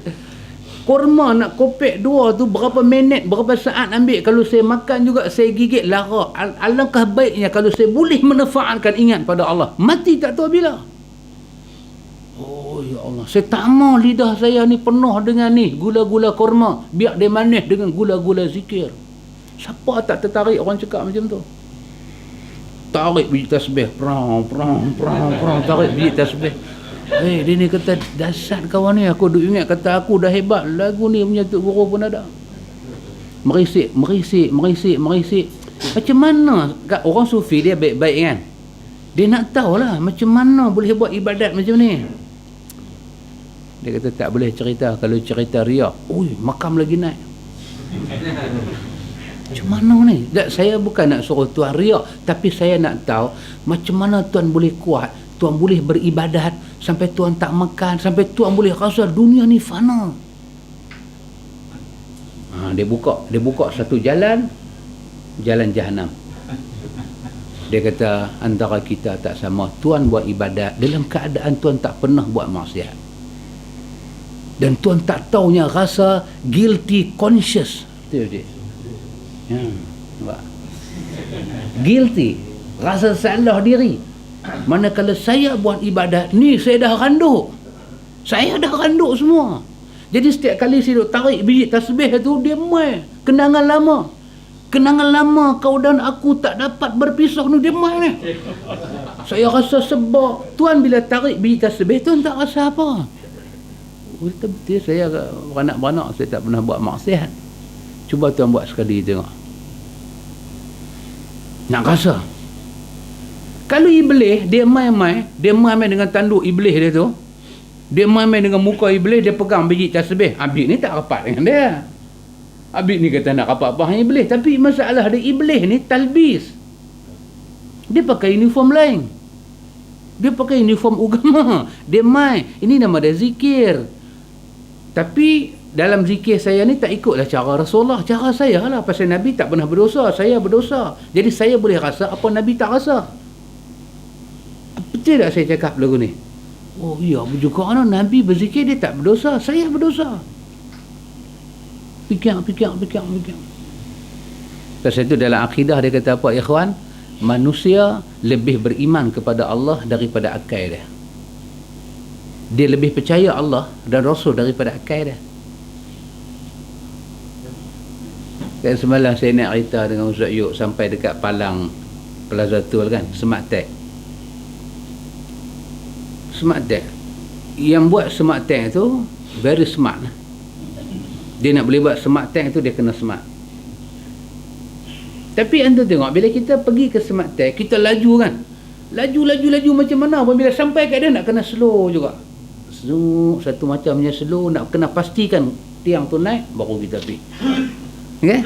Kurma nak kopek dua tu berapa minit, berapa saat ambil. Kalau saya makan juga saya gigit, lara. Alangkah baiknya kalau saya boleh menafaatkan, ingat pada Allah. Mati tak tahu bila. Oh ya Allah, saya tak mau lidah saya ni penuh dengan ni gula-gula kurma, biar dia manis dengan gula-gula zikir. Siapa tak tertarik orang cakap macam tu? Tarik biji tasbih, perang, tarik biji tasbih. Dia ni kata, dasar kawan ni, aku duk ingat kata aku dah hebat, lagu ni punya Tok Guru pun ada. Merisik. Macam mana orang sufi dia baik-baik kan, dia nak tahulah macam mana boleh buat ibadat macam ni. Dia kata tak boleh cerita, kalau cerita riak, makam lagi naik. Macam mana ni? Saya bukan nak suruh tuan riak, tapi saya nak tahu macam mana tuan boleh kuat, tuan boleh beribadat sampai tuan tak makan, sampai tuan boleh rasa dunia ni fana. Dia buka satu jalan Jahanam. Dia kata antara kita tak sama, tuan buat ibadat dalam keadaan tuan tak pernah buat maksiat, dan tuan tak taunya rasa guilty conscious. Itu dia. Guilty, rasa salah diri. Manakala saya buat ibadat ni, saya dah randuk, Saya dah randuk semua. Jadi setiap kali saya duk tarik biji tasbih tu, dia mai. Kenangan lama. Kenangan lama kau dan aku tak dapat berpisah ni, dia mai ni. Saya rasa sebab. Tuan bila tarik biji tasbih, tuan tak rasa apa. Betul-betul saya beranak-beranak, saya tak pernah buat maksiat. Cuba tuan buat sekali tengok. Nak rasa. Kalau iblis, dia main-main dengan tanduk iblis dia tu. Dia main-main dengan muka iblis, dia pegang biji tasbih. Abid ni tak rapat dengan dia. Abid ni kata nak rapat apa dengan iblis. Tapi masalah dia, iblis ni talbis. Dia pakai uniform lain. Dia pakai uniform agama. Dia main. Ini nama dia zikir. Tapi dalam zikir saya ni tak ikutlah cara Rasulullah. Cara saya lah. Pasal Nabi tak pernah berdosa. Saya berdosa. Jadi saya boleh rasa apa Nabi tak rasa. Betul tak saya cakap lagu ni? Oh iya, juga Nabi berzikir dia tak berdosa. Saya berdosa. Fikir. Pasal itu dalam akidah dia kata apa, ikhwan? Manusia lebih beriman kepada Allah daripada akal dia. Dia lebih percaya Allah dan Rasul daripada akal dia. Kan semalam saya nak cerita dengan Ustaz Yuk sampai dekat Palang Plaza Tul kan, Smart Tech. Smart Tech. Yang buat Smart Tech tu very smart. Dia nak boleh buat Smart Tech tu, dia kena smart. Tapi anda tengok bila kita pergi ke Smart Tech, kita laju kan. Laju macam mana pun bila sampai kat dia nak kena slow juga. Satu macamnya slow, nak kena pastikan tiang tu naik baru kita pergi. Okay?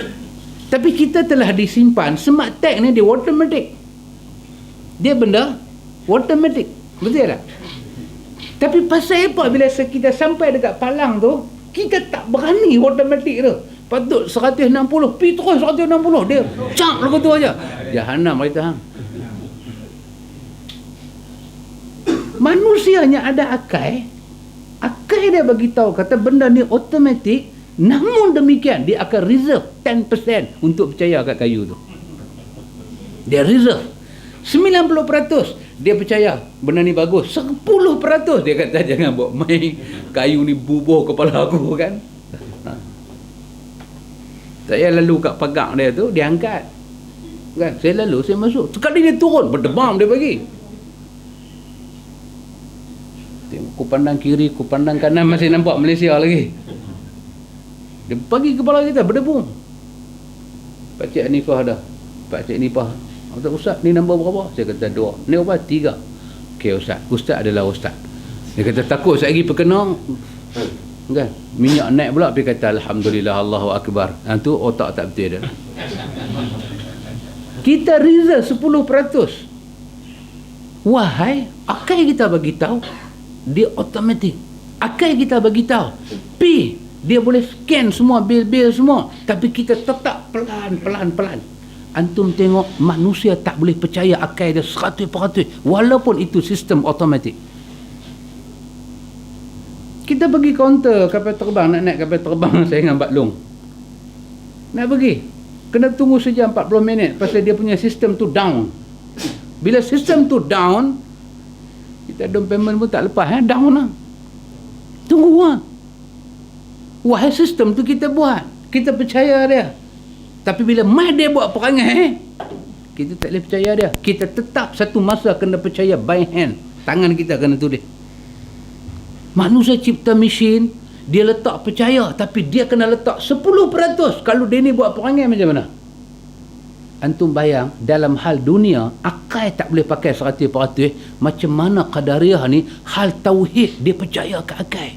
Tapi kita telah disimpan. Smart Tech ni dia automatic. Dia benda automatic. Betul tak? Tapi pasal apa bila kita sampai dekat Palang tu, kita tak berani automatic tu. Patut 160, pergi terus 160. Dia cak lagu tu aja. Jahanam kita hang. Manusianya ada akal. Akal dia bagi tahu kata benda ni automatic, namun demikian dia akan reserve 10% untuk percaya kat kayu tu. Dia reserve 90% dia percaya benda ni bagus. 10% dia kata jangan buat main kayu ni bubuh kepala aku kan. Saya lalu kat pagang dia tu, dia angkat kan, saya lalu, saya masuk, sekali dia turun, berdebam dia bagi. Tengok, ku pandang kiri, ku pandang kanan, masih nampak Malaysia lagi. Dia bagi kepala kita, berdebu. Pakcik Hanifah dah. Pakcik Hanifah, kata, Ustaz, ni nombor berapa? Saya kata 2. Ni berapa? 3. Okey Ustaz. Ustaz adalah Ustaz. Dia kata takut saya pergi perkenang kan, minyak naik pula. Dia kata Alhamdulillah, Allahu Akbar. Tu otak tak betul dah. Kita reserve 10%. Wahai, akal kita bagi tahu dia automatik. Akal kita bagi tahu P, dia boleh scan semua bil-bil semua, tapi kita tetap pelan. Antum tengok manusia tak boleh percaya akal dia 100% walaupun itu sistem automatik. Kita pergi kaunter kapal terbang, nak naik kapal terbang saya dengan Pak Long. Nak pergi, kena tunggu sejam 40 minit pasal dia punya sistem tu down. Bila sistem tu down, kita down payment pun tak lepas, down lah. Tunggu lah. Wahai sistem tu kita buat, kita percaya dia. Tapi bila mai dia buat perangai, kita tak boleh percaya dia. Kita tetap satu masa kena percaya by hand. Tangan kita kena tulis. Manusia cipta mesin, dia letak percaya, tapi dia kena letak 10%. Kalau dia ni buat perangai macam mana? Antum bayang, dalam hal dunia, akal tak boleh pakai 100%. Macam mana Qadariyah ni, hal tauhid, dia percaya ke akal.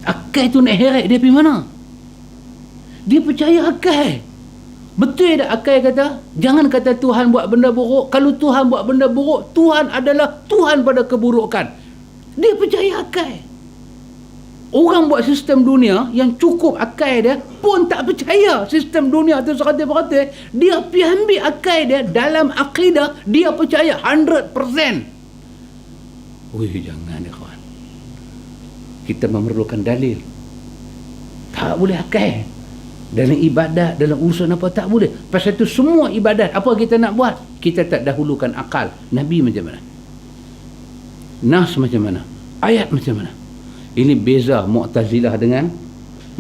Akal tu nak heret, dia pergi mana? Dia percaya akal. Betul tak akal kata? Jangan kata Tuhan buat benda buruk. Kalau Tuhan buat benda buruk, Tuhan adalah Tuhan pada keburukan. Dia percaya akal. Orang buat sistem dunia yang cukup akal dia pun tak percaya sistem dunia tu 100%. Dia pergi ambil akal dia dalam akidah, dia percaya 100%. Ui, jangan ya kawan. Kita memerlukan dalil. Tak boleh akal. Dalam ibadat, dalam urusan apa tak boleh. Pasal itu semua ibadat apa kita nak buat, kita tak dahulukan akal. Nabi macam mana? Nas macam mana? Ayat macam mana? Ini beza Mu'tazilah dengan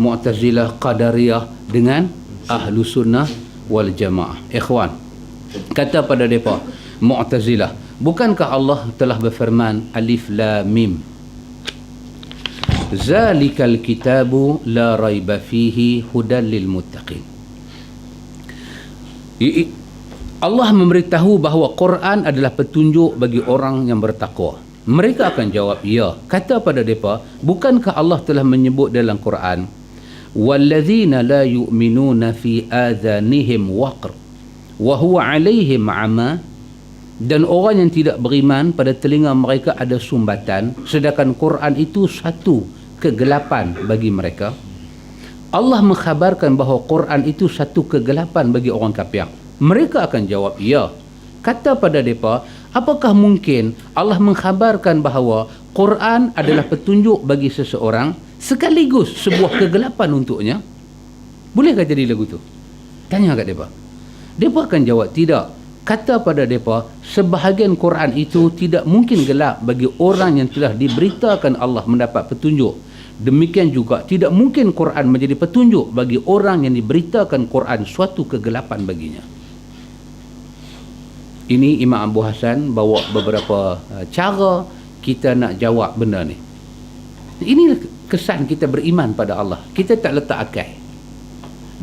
Mu'tazilah Qadariyah dengan Ahlu Sunnah wal Jamaah. Ikhwan, kata pada mereka Mu'tazilah, bukankah Allah telah berfirman Alif Lam Mim, Zalikal kitabu la raiba fihi hudan lil muttaqin. Allah memberitahu bahawa Quran adalah petunjuk bagi orang yang bertakwa. Mereka akan jawab, ya. Kata pada mereka, bukankah Allah telah menyebut dalam Quran, wallazina la yu'minuna fi adhanihim waqr wa huwa 'alaihim 'ama, dan orang yang tidak beriman pada telinga mereka ada sumbatan, sedangkan Quran itu satu kegelapan bagi mereka. Allah mengkhabarkan bahawa Quran itu satu kegelapan bagi orang kafir. Mereka akan jawab, ya. Kata pada mereka, apakah mungkin Allah mengkhabarkan bahawa Quran adalah petunjuk bagi seseorang sekaligus sebuah kegelapan untuknya? Bolehkah jadi lagu tu? Tanya kat mereka. Mereka akan jawab, tidak. Kata pada mereka, sebahagian Quran itu tidak mungkin gelap bagi orang yang telah diberitakan Allah mendapat petunjuk. Demikian juga tidak mungkin Quran menjadi petunjuk bagi orang yang diberitakan Quran suatu kegelapan baginya. Ini Imam Abu Hasan bawa beberapa cara kita nak jawab benda ni. Ini kesan kita beriman pada Allah. Kita tak letak akal.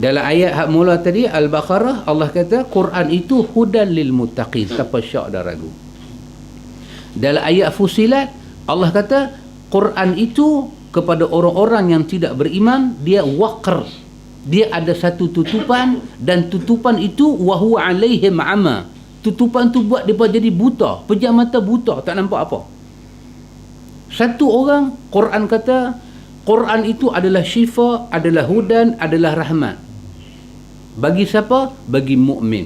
Dalam ayat hak mula tadi Al-Baqarah, Allah kata Quran itu hudan lil muttaqin, tanpa syak dan ragu. Dalam ayat Fusilat, Allah kata Quran itu kepada orang-orang yang tidak beriman dia waqr, dia ada satu tutupan, dan tutupan itu wa huwa 'alaihim 'ama. Tutupan tu buat mereka jadi buta, pejam mata buta, tak nampak apa. Satu orang, Quran kata Quran itu adalah syifa, adalah hudan, adalah rahmat. Bagi siapa? Bagi mukmin.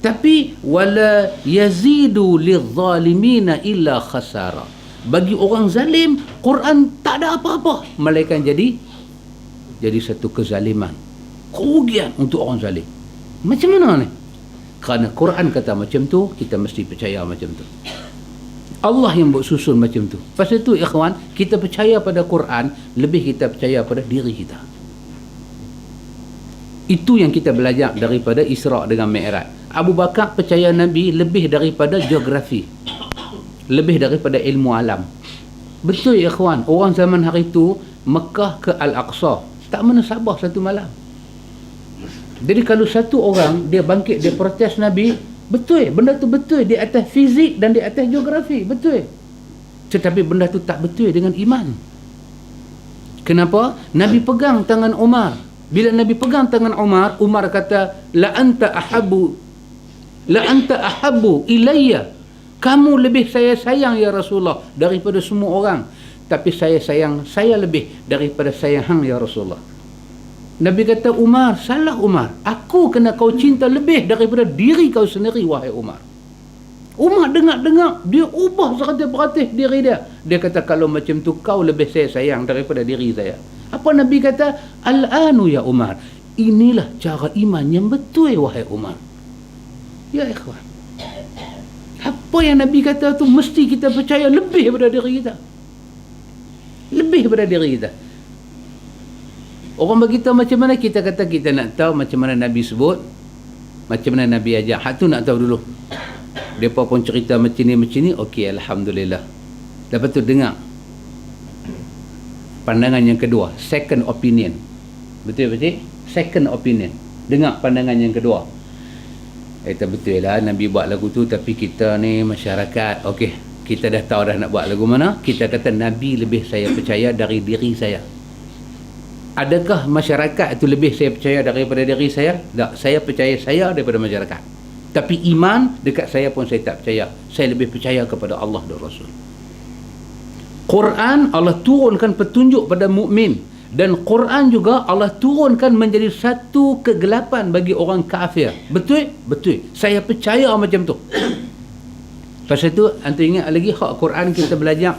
Tapi wala yazidu lidh-dhalimina illa khasara. Bagi orang zalim, Quran tak ada apa-apa, melainkan jadi satu kezaliman, kerugian untuk orang zalim. Macam mana ni? Kerana Quran kata macam tu, kita mesti percaya macam tu. Allah yang buat susun macam tu. Pasal tu ikhwan, kita percaya pada Quran lebih kita percaya pada diri kita. Itu yang kita belajar daripada Isra' dengan Mi'raj. Abu Bakar percaya Nabi lebih daripada geografi, lebih daripada ilmu alam. Betul ikhwan, orang zaman hari tu Mekah ke Al-Aqsa tak mana sabar satu malam. Jadi kalau satu orang dia bangkit, dia protes Nabi, betul, benda tu betul di atas fizik dan di atas geografi, betul. Tetapi benda tu tak betul dengan iman. Kenapa? Nabi pegang tangan Umar. Bila Nabi pegang tangan Umar, Umar kata, la anta ahabbu ilayya. Kamu lebih saya sayang ya Rasulullah daripada semua orang. Tapi saya lebih daripada saya hang ya Rasulullah. Nabi kata, Umar, salah Umar. Aku kena kau cinta lebih daripada diri kau sendiri, wahai Umar. Umar dengar-dengar, dia ubah 100% diri dia. Dia kata, kalau macam tu kau lebih saya sayang daripada diri saya. Apa Nabi kata? Al-anu ya Umar. Inilah cara iman yang betul, wahai Umar. Ya ikhwan, apa yang Nabi kata tu mesti kita percaya lebih daripada diri kita. Lebih daripada diri kita. Orang beritahu macam mana, kita kata kita nak tahu macam mana Nabi sebut, macam mana Nabi ajar. Hak tu nak tahu dulu. Mereka pun cerita macam ni, okey, Alhamdulillah. Lepas tu dengar pandangan yang kedua, second opinion. Betul-betul? Second opinion. Dengar pandangan yang kedua. Betul lah Nabi buat lagu tu, tapi kita ni masyarakat, okey, kita dah tahu dah nak buat lagu mana. Kita kata Nabi lebih saya percaya dari diri saya. Adakah masyarakat itu lebih saya percaya daripada diri saya? Tak, saya percaya saya daripada masyarakat. Tapi iman dekat saya pun saya tak percaya. Saya lebih percaya kepada Allah dan Rasul. Quran Allah turunkan petunjuk pada mukmin, dan Quran juga Allah turunkan menjadi satu kegelapan bagi orang kafir. Betul? Betul. Saya percaya macam tu. Pasal tu antum ingat lagi hak Quran kita belajar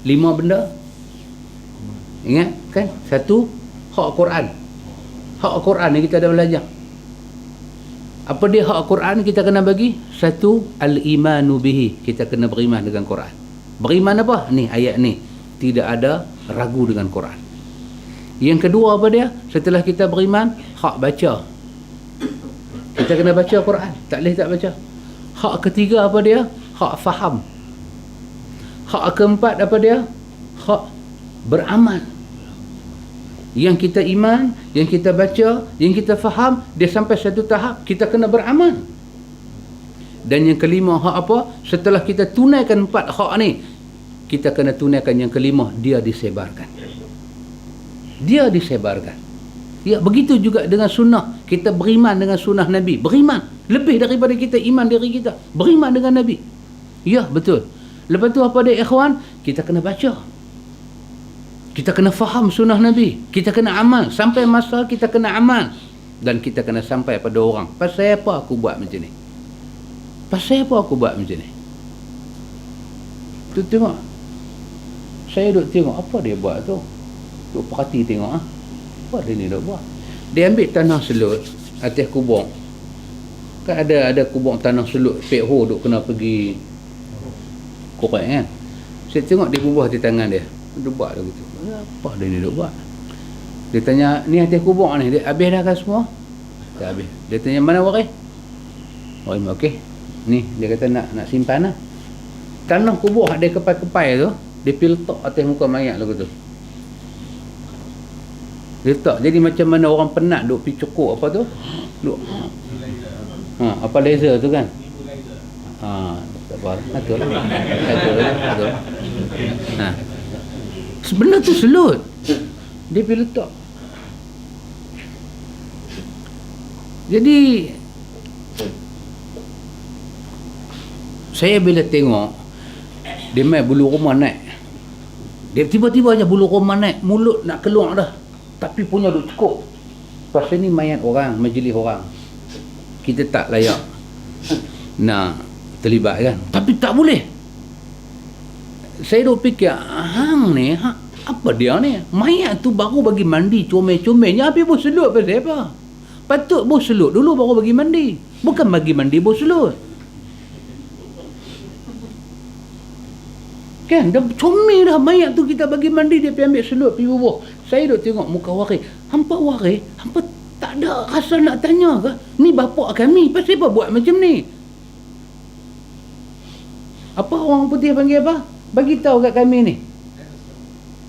5 benda. Ingat kan? 1, hak Quran. Hak Quran yang kita dah belajar. Apa dia hak Quran kita kena bagi? 1, al-imanu bihi. Kita kena beriman dengan Quran. Beriman apa? Ni ayat ni. Tidak ada ragu dengan Quran. Yang kedua apa dia? Setelah kita beriman, hak baca. Kita kena baca Quran. Tak boleh tak baca. Hak ketiga apa dia? Hak faham. Hak keempat apa dia? Hak beramal. Yang kita iman, yang kita baca, yang kita faham, dia sampai satu tahap kita kena beramal. Dan yang kelima hak apa? Setelah kita tunaikan 4 hak ni, kita kena tunaikan yang kelima, dia disebarkan. Dia disebarkan. Ya, begitu juga dengan sunnah. Kita beriman dengan sunnah Nabi. Beriman. Lebih daripada kita iman diri kita. Beriman dengan Nabi. Ya, betul. Lepas tu apa dia ikhwan? Kita kena baca. Kita kena faham sunnah Nabi. Kita kena amal. Sampai masa kita kena amal. Dan kita kena sampai pada orang. Pasal apa aku buat macam ni? Pasal apa aku buat macam ni? Tu tengok. Saya duk tengok apa dia buat tu. Duk perhati tengok apa dia ni duk buat. Dia ambil tanah selut atas kubur. Kan ada kubur tanah selut Pek Ho duk kena pergi korek kan. Saya tengok dia bubuh di tangan dia. Dia buat lagu tu. Apa dia ni duk buat? Dia tanya, ni atas kubur ni, dia habis dah kan semua? Dah habis. Dia tanya, mana waris? Waris okey. Ni dia kata nak simpan lah. Tanah kubur ada kepai-kepai tu, dia pergi letak atas muka mayat lagu tu. Dia letak. Jadi macam mana orang penat duk pergi cukur apa tu? Duk. Apa laser tu kan? Tak apa. Betul lah. Betul. Sebenarnya tu selut. Dia pergi letak. Jadi saya bila tengok dia main bulu rumah naik. Dia tiba-tiba aja bulu rumah naik, mulut nak keluar dah. Tapi punya duk cukup. Pasal ni mayat orang, majlis orang. Kita tak layak nak terlibat kan. Tapi tak boleh. Saya duk fikir, hang ni, apa dia ni? Mayat tu baru bagi mandi, comel-comelnya. Habis bos selut pasal apa? Patut bos selut dulu baru bagi mandi. Bukan bagi mandi bos selut. Kan, dah comel dah mayat tu kita bagi mandi, dia pergi ambil selut, pergi bubuh. Saya duk tengok muka waris. Hampa waris, hampa tak ada rasa nak tanya ke? Ni bapak kami, pasal apa buat macam ni? Apa orang putih panggil apa? Bagi tahu kat kami ni.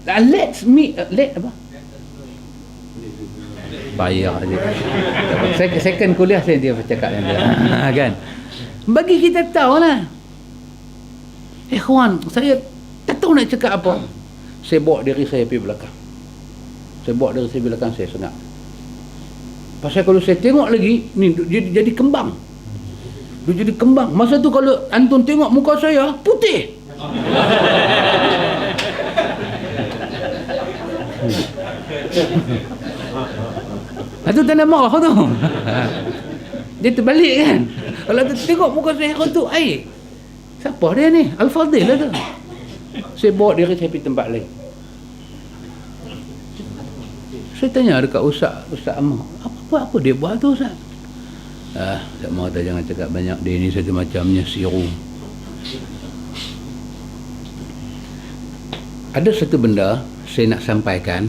Let's meet, let apa? Bayar je. Second kuliah saya dia bercakap yang dia. Kan? Bagi kita tahu lah. Ikhwan, saya tak tahu nak cakap apa. Saya bawa diri saya pergi belakang. Saya bawa diri saya belakang, saya sengak. Pasal kalau saya tengok lagi, ni dia jadi kembang. Dia jadi kembang. Masa tu kalau antum tengok muka saya, putih. Itu tanda marah tu. Dia terbalik kan. Kalau tu tengok muka saya tu air. Siapa dia ni? Al-Fadhil lah tu. Saya bawa diri saya pergi tempat lain. Saya tanya dekat Ustaz Ahmad, apa dia buat tu Ustaz? Ustaz Ahmad kata jangan cakap banyak, dia ni satu macamnya siru. Ada satu benda saya nak sampaikan.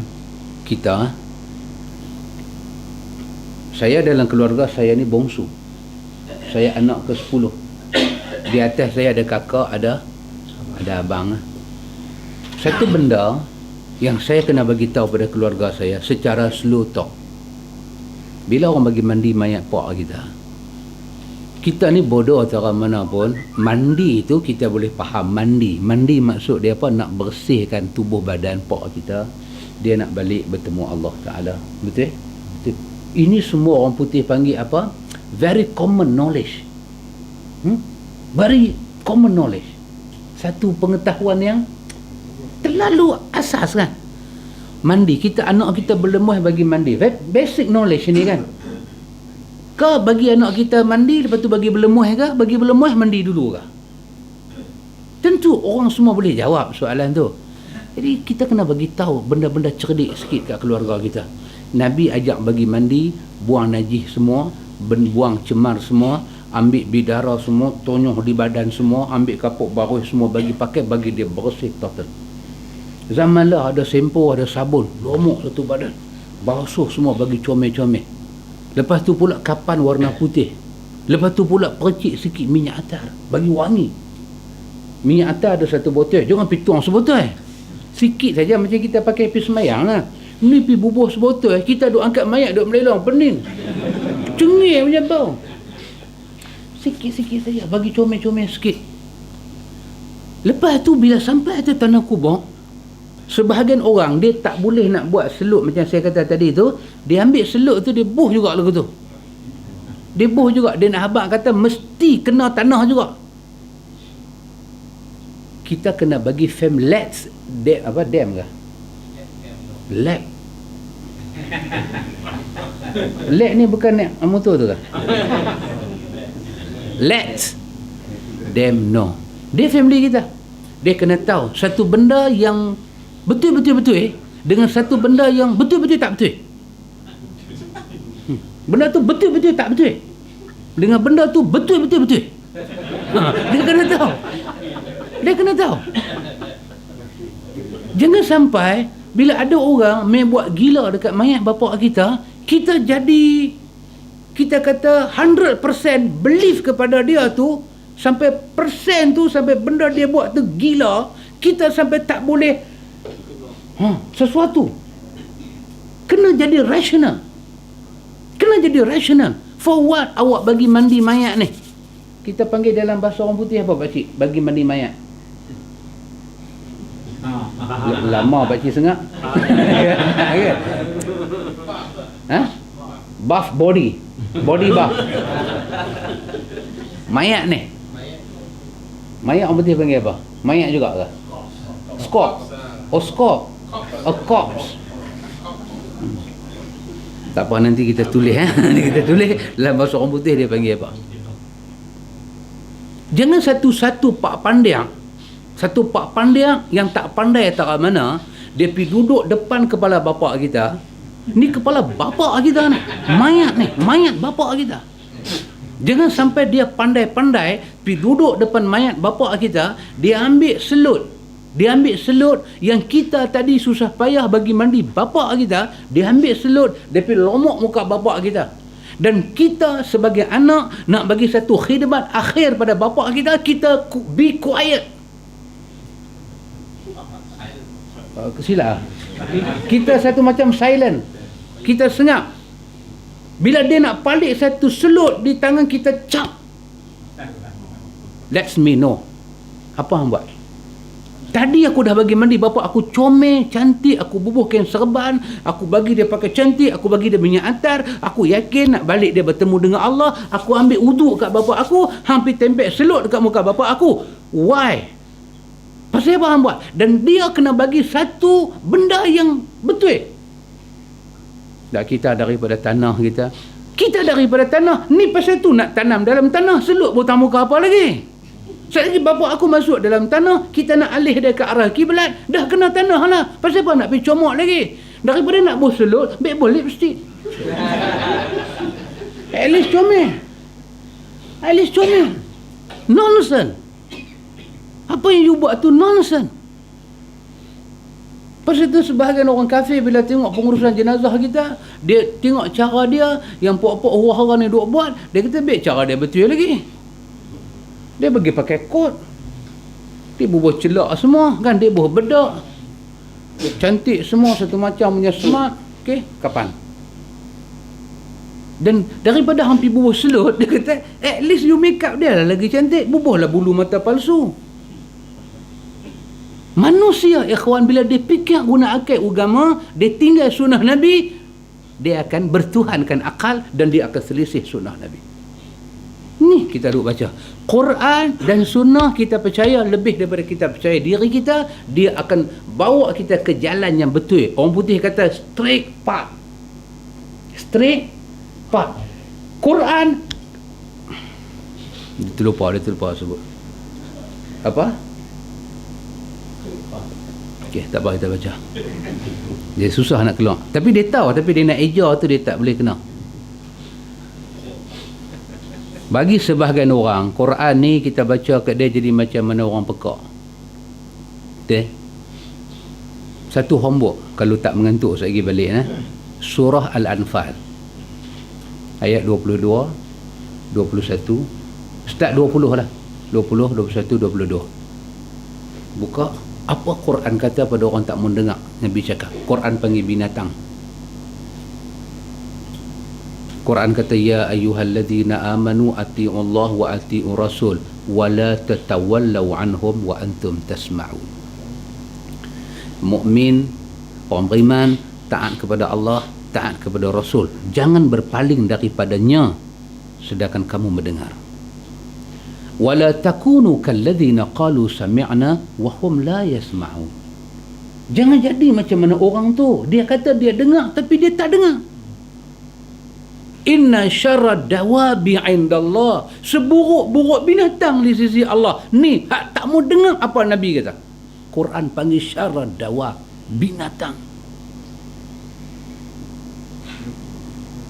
Saya dalam keluarga saya ni bongsu. Saya anak ke-10. Di atas saya ada kakak, ada abang. Satu benda yang saya kena bagi tahu pada keluarga saya secara slow talk. Bila orang bagi mandi mayat pak kita ni bodoh cara mana pun, mandi tu kita boleh faham. Mandi maksud dia apa? Nak bersihkan tubuh badan pak kita, dia nak balik bertemu Allah Ta'ala. Betul? Ini semua orang putih panggil apa? Very common knowledge. Very common knowledge. Satu pengetahuan yang terlalu asas kan. Mandi, kita anak kita berlemuh bagi mandi. Basic knowledge ni kan. Ke bagi anak kita mandi, lepas tu bagi berlemuh ke? Bagi berlemuh mandi dulu ke? Tentu orang semua boleh jawab soalan tu. Jadi kita kena bagi tahu benda-benda cerdik sikit kat keluarga kita. Nabi ajak bagi mandi, buang najis semua, buang cemar semua. ambil bidara semua, tonyoh di badan semua, ambil kapuk baruh semua bagi pakai, bagi dia bersih total. Zaman lah ada sempo, ada sabun, lomok satu badan, basuh semua bagi comel-comel. Lepas tu pula kapan warna putih. Lepas tu pula percik sikit minyak atar bagi wangi. Minyak atar ada satu botol, jangan pergi tuang sebotol. Sikit saja, macam kita pakai pergi semayang lah. Ni pergi bubuh sebotol, kita duk angkat mayat duk melelong, pening. Cengih punya bau. Sikit-sikit saja, bagi comel-comel sikit. Lepas tu bila sampai atas tanah kubur, sebahagian orang dia tak boleh nak buat selut macam saya kata tadi tu, dia ambil selut tu dia buh juga lagu tu. Dia buh juga, dia nak habaq kata mesti kena tanah juga. Kita kena bagi famlets dam ke? Lab. Lab ni bukan motor tu ke? Let's them know. Dia family kita. Dia kena tahu satu benda yang betul-betul dengan satu benda yang betul-betul tak betul. Benda tu betul-betul tak betul dengan benda tu betul-betul. Dia kena tahu. Dia kena tahu. Jangan sampai bila ada orang main buat gila dekat mayat bapa kita, kita jadi, kita kata 100% believe kepada dia tu, sampai persen tu, sampai benda dia buat tu gila, kita sampai tak boleh sesuatu. Kena jadi rasional. Kena jadi rasional. For what awak bagi mandi mayat ni? Kita panggil dalam bahasa orang putih apa pakcik? Bagi mandi mayat. Lama pakcik sengak. Buff body. Body buff. Mayat ni. Mayat orang putih panggil apa? Mayat juga ke? Skop. Oh, skop. A corpse. Tak apa, nanti kita tulis kita tulis dalam bahasa orang putih dia panggil apa. Jangan satu-satu pak pandiang, satu pak pandiang yang tak pandai tak kat mana, dia pergi duduk depan kepala bapa kita. Ni kepala bapa kita ni, mayat bapa kita. Jangan sampai dia pandai-pandai pergi duduk depan mayat bapa kita, dia ambil selut. Dia ambil selut yang kita tadi susah payah bagi mandi bapa kita, dia ambil selut, dia pergi lomok muka bapa kita. Dan kita sebagai anak nak bagi satu khidmat akhir pada bapa kita, kita be quiet. Silap. Kita satu macam silent. Kita senyap. Bila dia nak palik satu selut di tangan kita, cap. Let me know. Apa hang buat? Tadi aku dah bagi mandi bapa aku comel, cantik, aku bubuh kain serban, aku bagi dia pakai cantik, aku bagi dia minyak atar, aku yakin nak balik dia bertemu dengan Allah, aku ambil uduk kat bapa aku, hampir tempel selut dekat muka bapa aku. Why? Pasal apa hang buat? Dan dia kena bagi satu benda yang betul. Tak, kita daripada tanah kita. Kita daripada tanah. Ni pasal tu nak tanam dalam tanah, selut butang muka apa lagi? Sekali bapa aku masuk dalam tanah, kita nak alih dia ke arah kiblat, dah kena tanah lah. Pasal apa nak pergi comot lagi? Daripada nak buh selut, baik boleh lipstick. At least comel. At least comel. Nonsense. Apa yang you buat tu nonsense. Pasal tu sebahagian orang kafir bila tengok pengurusan jenazah kita, dia tengok cara dia yang puak-puak hura-hura ni duk buat, dia kata baik cara dia betul lagi. Dia bagi pakai kot, dia bubuh celak semua kan, dia bubuh bedak, cantik semua satu macam punya smart. Okey, kapan? Dan daripada hampir bubuh selut, dia kata at least you make up dia lah lagi cantik, bubuhlah bulu mata palsu. Manusia ikhwan bila dia fikir guna akal agama, dia tinggal sunnah Nabi, dia akan bertuhankan akal dan dia akan selisih sunnah Nabi. Ni kita duk baca Quran dan sunnah, kita percaya lebih daripada kita percaya diri kita. Dia akan bawa kita ke jalan yang betul. Orang putih kata straight path. Straight path. Quran, dia terlupa sebut apa? Okey, tak apa, kita baca. Dia susah nak keluar, tapi dia tahu, tapi dia nak eja tu dia tak boleh kena. Bagi sebahagian orang, Quran ni kita baca kat dia jadi macam mana orang pekak. Betul? Satu homework kalau tak mengantuk saya pergi balik Surah Al-Anfal ayat 22, 21, start 20 lah. 20, 21, 22. Buka apa Quran kata pada orang tak mau dengar Nabi cakap. Quran panggil binatang. Quran kata ya ayyuhalladzina amanu atii'u Allah wa atii'u Rasul wa la tatawallaw anhum wa antum tasma'un. Mukmin, orang beriman, taat kepada Allah, taat kepada Rasul. Jangan berpaling daripadanya sedangkan kamu mendengar. Wala takunu kalladzina qalu sami'na wa hum la yasma'un. Jangan jadi macam mana orang tu, dia kata dia dengar tapi dia tak dengar. Inna syarrad dawabi 'indallah, seburuk-buruk binatang di sisi Allah. Ni hak tak mau dengar apa Nabi kata. Quran panggil syarrad dawab, binatang.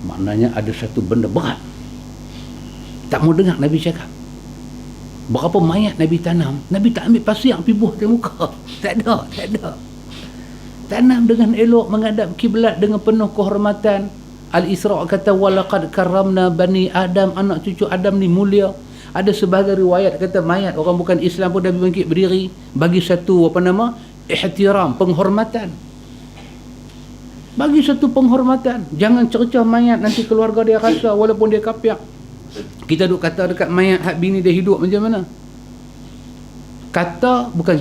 Maknanya ada satu benda berat. Tak mau dengar Nabi cakap. Berapa mayat Nabi tanam, Nabi tak ambil pasir pergi buah di muka. Tak ada. Tanam dengan elok, menghadap kiblat dengan penuh kehormatan. Al-Isra' kata walaqad karramna bani Adam, anak cucu Adam ni mulia. Ada sebahagian riwayat kata mayat orang bukan Islam pun Nabi bangkit berdiri bagi satu ihtiram, penghormatan. Bagi satu penghormatan. Jangan cercah mayat nanti keluarga dia rasa walaupun dia kafir. Kita duk kata dekat mayat hak bini dia hidup macam mana? Kata bukan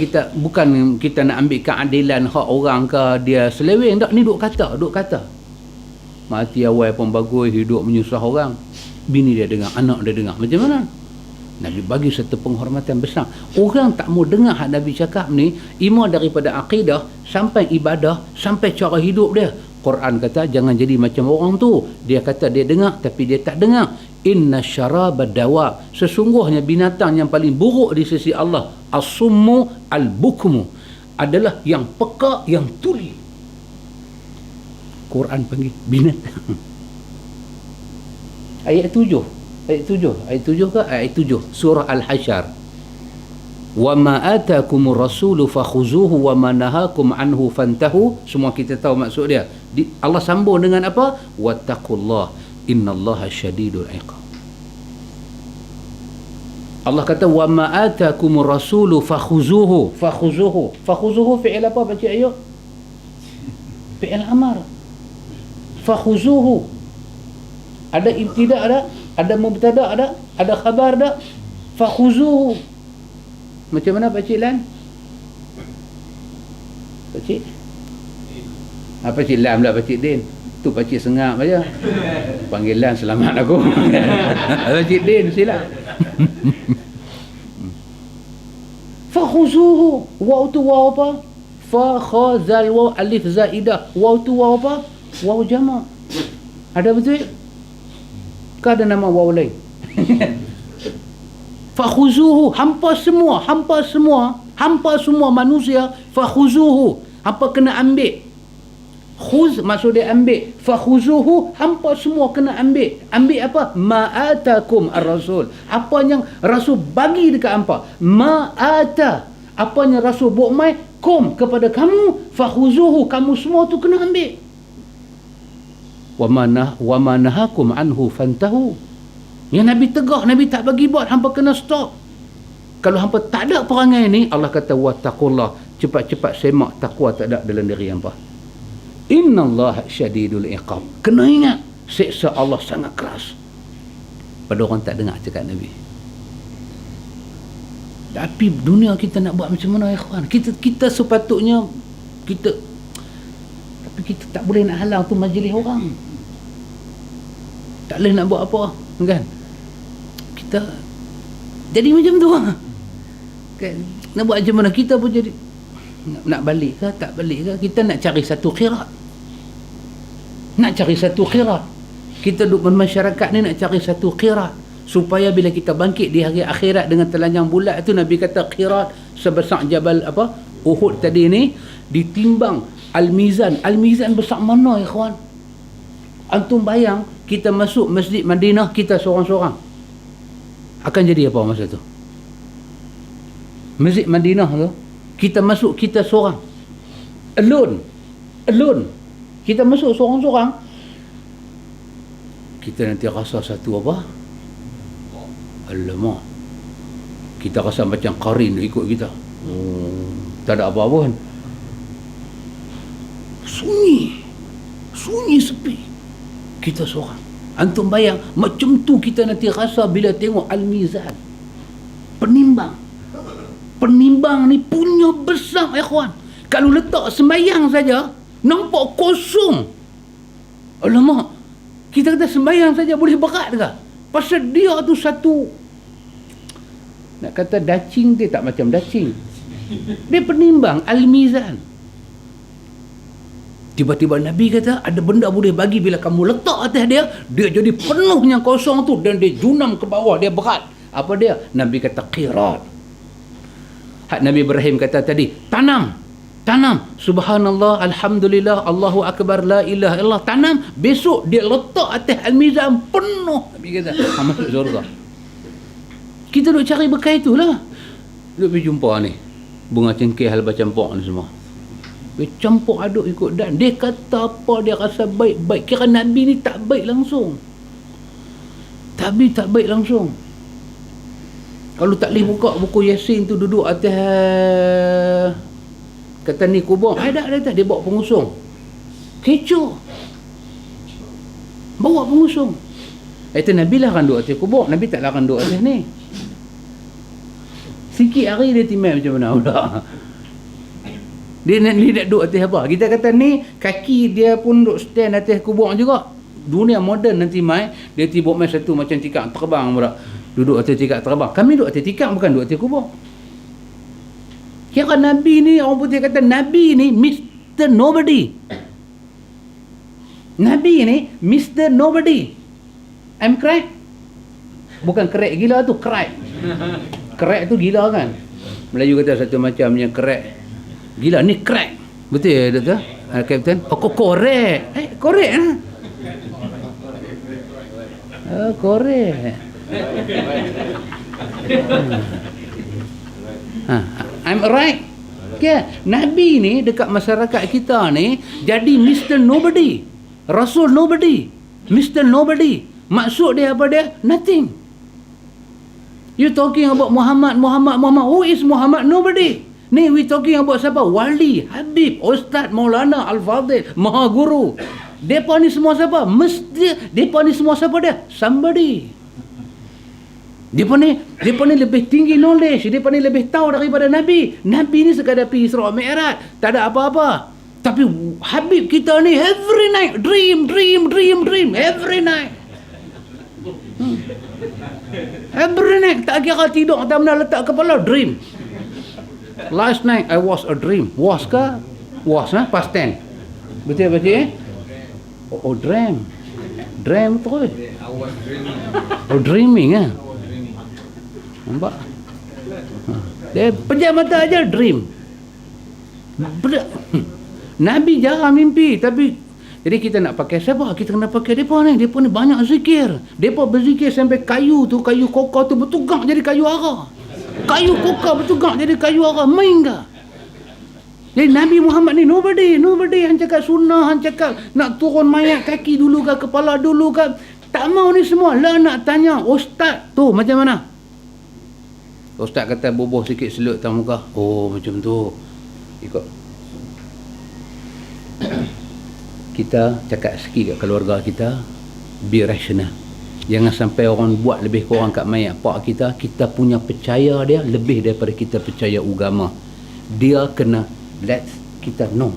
kita nak ambil keadilan hak orang ke dia seleweng, tak, ni duk kata. Mati awal pun bagus, hidup menyusah orang. Bini dia dengar, anak dia dengar. Macam mana? Nabi bagi satu penghormatan besar. Orang tak mau dengar hak Nabi cakap ni, ima daripada akidah sampai ibadah, sampai cara hidup dia. Quran kata jangan jadi macam orang tu. Dia kata dia dengar tapi dia tak dengar. Inna syarabad dawab, sesungguhnya binatang yang paling buruk di sisi Allah, as-summu al-bukmu, adalah yang peka, yang tuli. Quran panggil binatang. Ayat 7 ke ayat 7 surah Al-Hasyr. Wa ma atakumur rasulu fakhuzuhu wa ma nahakum anhu fantahu. Semua kita tahu maksud dia. Allah sambung dengan apa? Wattaqullah innallaha syadidul iqab. Allah kata wa ma atakumur rasulu fakhuzuhu. Fakhuzuhu fi'il apa baca ayat? Fi'il amar. Fakhuzuhu. Ada ibtida ada, ada mubtada ada khabar ada. Fakhuzuhu. Macam mana Pakcik Lan? Pakcik? Pakcik Lan pula Pakcik Din. Tu Pakcik Sengap aja. Panggil Lan selamat aku. Pakcik Din silap. Fakhuzuhu. Waw tu waw apa? Fa kha zal waw alif zaidah. Waw tu waw apa? Waw jama'. Ada betul? Ke ada nama waw lain? Fakhuzuhu, hampa semua manusia, fakhuzuhu, hampa kena ambil. Khuz maksud dia ambil. Fakhuzuhu, hampa semua kena ambil. Ambil apa? Ma'atakum ar-rasul, apa yang Rasul bagi dekat hampa. Ma'ata, apa yang Rasul buat mai kum kepada kamu, fakhuzuhu, kamu semua tu kena ambil. Wa ma nahakum anhu fantahu. Yang Nabi tegak, Nabi tak bagi buat, hampa kena stop. Kalau hampa tak ada perangai ni, Allah kata wattaqullah, cepat-cepat semak takwa tak ada dalam diri hampa. Innallaha syadidul iqab. Kena ingat, seksa Allah sangat keras. Pada orang tak dengar cakap Nabi. Tapi dunia kita nak buat macam mana ikhwan? Kita sepatutnya tapi kita tak boleh nak halang tu majlis orang. Tak boleh nak buat apa, kan? Kita jadi macam tu lah. Kan? Nak buat macam mana? Kita pun jadi nak balik ke tak balik ke? Kita nak cari satu khairat. Kita duduk bermasyarakat ni nak cari satu khairat, supaya bila kita bangkit di hari akhirat dengan telanjang bulat tu, Nabi kata khairat sebesar jabal Uhud tadi ni ditimbang Al-Mizan besar mana ikhwan? Antum bayang kita masuk Masjid Madinah kita seorang-seorang. akan jadi apa masa tu? Masjid Madinah tu, kita masuk, kita seorang, alone, kita masuk seorang-seorang, kita nanti rasa satu apa? Alamak, kita rasa macam qarin ikut kita. Tak ada apa-apa kan. Sunyi sepi, kita seorang. Antum bayang macam tu kita nanti rasa bila tengok Al-Mizan. Penimbang ni punya besar, ikhwan. Kalau letak sembahyang saja nampak kosong. Alamak, kita kata sembahyang saja boleh berat ke? Pasal dia tu satu, nak kata dacing, dia tak macam dacing. Dia penimbang Al-Mizan. Tiba-tiba Nabi kata ada benda boleh bagi, bila kamu letak atas dia, dia jadi penuhnya kosong tu dan dia junam ke bawah, dia berat. Apa dia? Nabi kata qirat. Hak Nabi Ibrahim kata tadi, tanam. Subhanallah, alhamdulillah, Allahu akbar, la ilaha illallah. Tanam, besok dia letak atas Al-Mizan penuh. Nabi kata, masuk surga. Kita duk cari bekal itulah. Duk pergi jumpa ni bunga cengkeh halba campur ni semua. Dia campur aduk ikut dan dia kata apa dia rasa baik-baik. Kira Nabi ni tak baik langsung. Tapi tak baik langsung. Kalau tak boleh buka buku Yasin tu, duduk atas kata ni kubur. Dah dia bawa pengusung. Kecoh. Bawa pengusung. Itu Nabi lah kan duduk atas kubur. Nabi tak lah kan duduk atas ni. Sikit hari dia timai macam mana pula. Dia nak duduk atas apa? Kita kata ni kaki dia pun duduk stand atas kubur juga. Dunia moden nanti mai dia tiba mai satu macam tikar terbang pula. Duduk atas tikar terbang. Kami duduk atas tikar, bukan duduk atas kubur. Kira Nabi ni, orang putih kata Nabi ni Mr. Nobody. Nabi ni Mr. Nobody. I'm crack. Bukan crack gila tu, crack. Crack tu gila kan. Melayu kata satu macamnya crack. Gila, ni crack. Betul ya, Doktor? Kapten? Oh, korek. Korek lah. Korek. I'm right. Okay. Nabi ni dekat masyarakat kita ni jadi Mr. Nobody. Rasul Nobody. Mr. Nobody. Maksud dia apa dia? Nothing. You talking about Muhammad. Who is Muhammad? Nobody. Ni we talking about siapa? Wali, Habib, Ustaz, Maulana, Al-Fadhil, Maha Guru. Depa ni semua siapa? Depa ni semua siapa dia? Somebody. Depa ni lebih tinggi knowledge. Depa ni lebih tahu daripada Nabi. Nabi ni sekadar pergi Isra Mi'raj, tak ada apa-apa. Tapi Habib kita ni every night dream every night. Every night, tak kira tidur atau mana letak kepala, dream. Last night I was a dream. Was ke? Was lah, past tense. Betul dream. Dream terus. Dreaming ah. Nampak? Dia pejam mata aja dream. Nabi jarang mimpi, tapi jadi kita nak pakai siapa? Kita kena pakai depa ni. Depa ni banyak zikir. Depa berzikir sampai kayu kokor tu bertugak jadi kayu ara. Kayu kokor bertugak jadi kayu ara. Main ke? Jadi Nabi Muhammad ni nobody yang cakap sunnah, yang cakap nak turun mayat kaki dulu ke, kepala dulu ke. Tak mau ni semua. Lah nak tanya ustaz tu macam mana? Ustaz kata bubuh sikit selut atas muka. Oh macam tu. Ikut. Kita cakap sikit kat keluarga kita, be rational. Jangan sampai orang buat lebih kurang kat mayat pak kita, kita punya percaya dia lebih daripada kita percaya agama. Dia kena let kita know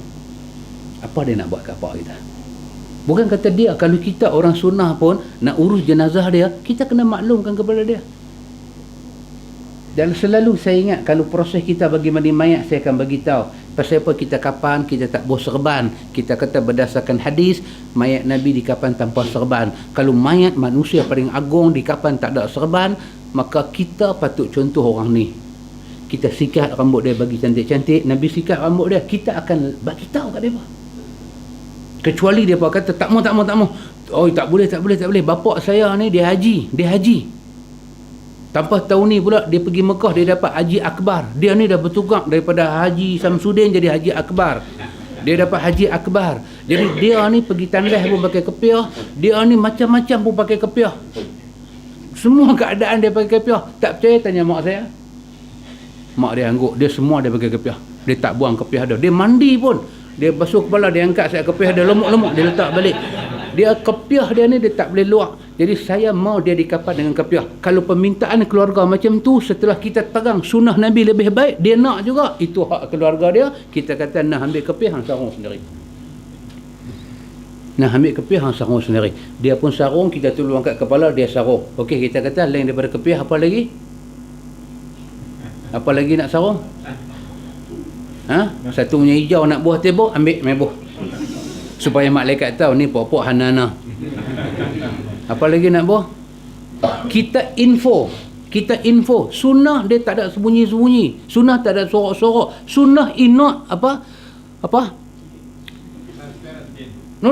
apa dia nak buat kat pak kita. Bukan kata dia, kalau kita orang sunnah pun nak urus jenazah dia, kita kena maklumkan kepada dia. Dan selalu saya ingat, kalau proses kita bagi mandi mayat, saya akan bagi tahu pasal apa kita kapan kita tak bawa serban. Kita kata berdasarkan hadis, mayat Nabi dikapan tanpa serban. Kalau mayat manusia paling agung dikapan tak ada serban, maka kita patut contoh orang ni. Kita sikat rambut dia bagi cantik-cantik, Nabi sikat rambut dia, kita akan bagi tahu kat dia. Kecuali dia kata tak mau. Oh tak boleh. Bapak saya ni dia haji. Tanpa tahun ni pula dia pergi Mekah, dia dapat Haji Akbar. Dia ni dah bertukar daripada Haji Samsudin jadi Haji Akbar. Dia dapat Haji Akbar. Jadi dia ni pergi tandas pun pakai kepiah. Dia ni macam-macam pun pakai kepiah. Semua keadaan dia pakai kepiah. Tak percaya tanya mak saya. Mak dia angguk, dia semua dia pakai kepiah. Dia tak buang kepiah dia. Dia mandi pun. Dia basuh kepala, dia angkat saya kepiah dia lemuk-lemuk, dia letak balik. Dia kepiah dia ni dia tak boleh luak. Jadi saya mau dia dikapan dengan kepiah. Kalau permintaan keluarga macam tu, setelah kita pegang sunnah Nabi lebih baik, dia nak juga. Itu hak keluarga dia. Kita kata nak ambil kepiah, hang sarung sendiri. Nak ambil kepiah, hang sarung sendiri. Dia pun sarung, kita tolong angkat kepala, dia sarung. Okey, kita kata lain daripada kepiah, apa lagi? Apa lagi nak sarung? Satu punya hijau nak buah tebok, ambil mebuh. Supaya malaikat tahu ni pokok Hanana. Apa lagi nak buah? Kita info. Sunnah dia tak ada sembunyi-sembunyi. Sunnah tak ada sorok-sorok. Sunnah inat apa? No.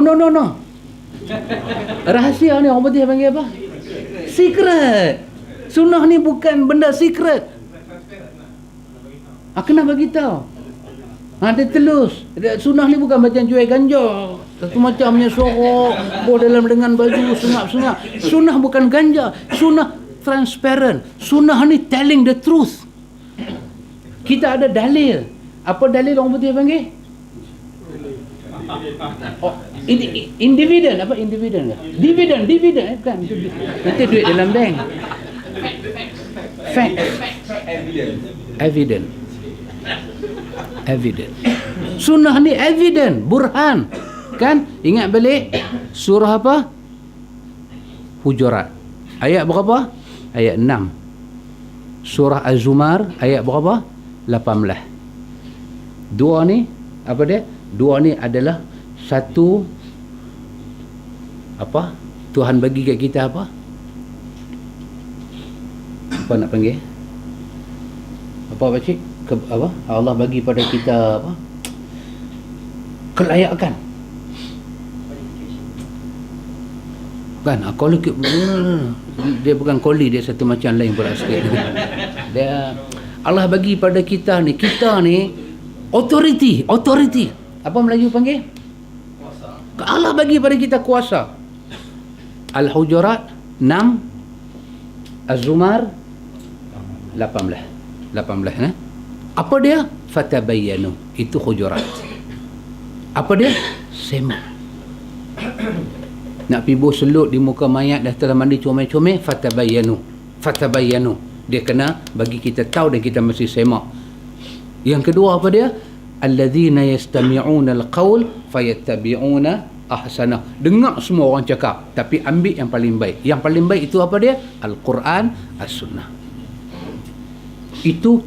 Rahsia ni orang putih panggil apa? Secret. Sunnah ni bukan benda secret. Kena bagi tahu. Dia telus. Sunnah ni bukan macam jual ganja. Satu macamnya sorok, bawa dalam dengan baju, sungap-sungap. Sunnah bukan ganja. Sunnah transparent. Sunnah ni telling the truth. Kita ada dalil. Apa dalil orang putih panggil? Individen. Apa individen? Dividen. Bukan. Nanti duit dalam bank. Fact. Evident. Sunnah ni evident, burhan. Kan? Ingat balik surah apa? Hujurat. Ayat berapa? Ayat 6. Surah Az-Zumar ayat berapa? 18. Dua ni apa dia? Dua ni adalah satu apa? Tuhan bagi kat kita apa? Apa nak panggil? Apa pakcik? Apa? Allah bagi pada kita apa? Kelayakan. Kan? Kalau dia bukan koli, dia satu macam lain pula sikit. Dia Allah bagi pada kita ni authority. Apa Melayu panggil? Kuasa. Allah bagi pada kita kuasa. Al-Hujurat 6, Az-Zumar 18. Apa dia? Fatabayyanu. Itu Hujurat. Apa dia? Semak. Nak pergi selut di muka mayat dah telah mandi comel-comel, fatabayyanu. Dia kena bagi kita tahu dan kita mesti semak. Yang kedua apa dia? Alladzina yastami'una al-qaul fayattabi'una ahsanah. Dengar semua orang cakap, tapi ambil yang paling baik. Yang paling baik itu apa dia? Al-Quran, As-Sunnah. Itu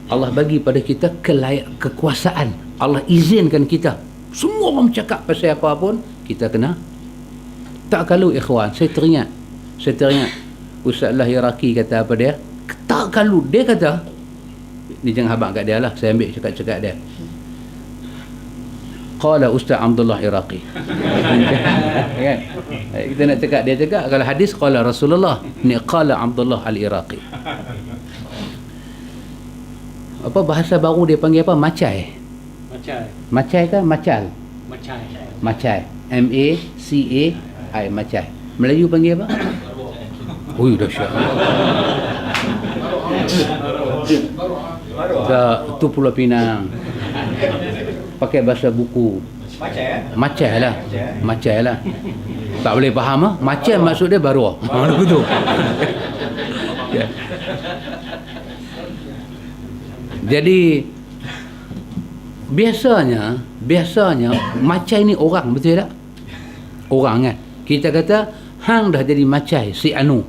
Allah bagi pada kita kekuasaan. Allah izinkan kita. Semua orang cakap pasal apa pun, kita kena. Tak kalau ikhwan, saya teringat Ustaz Allah Iraqi kata apa dia? Tak kalau dia kata, ni jangan habaq kat dia lah, saya ambil cakap-cakap dia. Qala Ustaz Abdullah Iraqi. Kan? Kita nak cakap, dia cakap kalau hadis qala Rasulullah, ni qala Abdullah Al-Iraqi. Apa bahasa baru dia panggil apa? Macai kan? Macai. M-A-C-A-I. Macai. Melayu panggil apa? Ui, dahsyat. Tu Pulau Pinang. Pakai bahasa buku. Macai lah. Tak boleh faham ah. Macai maksud dia baru. Begitu. Jadi biasanya macai ni orang, betul tak? Orang kan. Kita kata hang dah jadi macai si anu.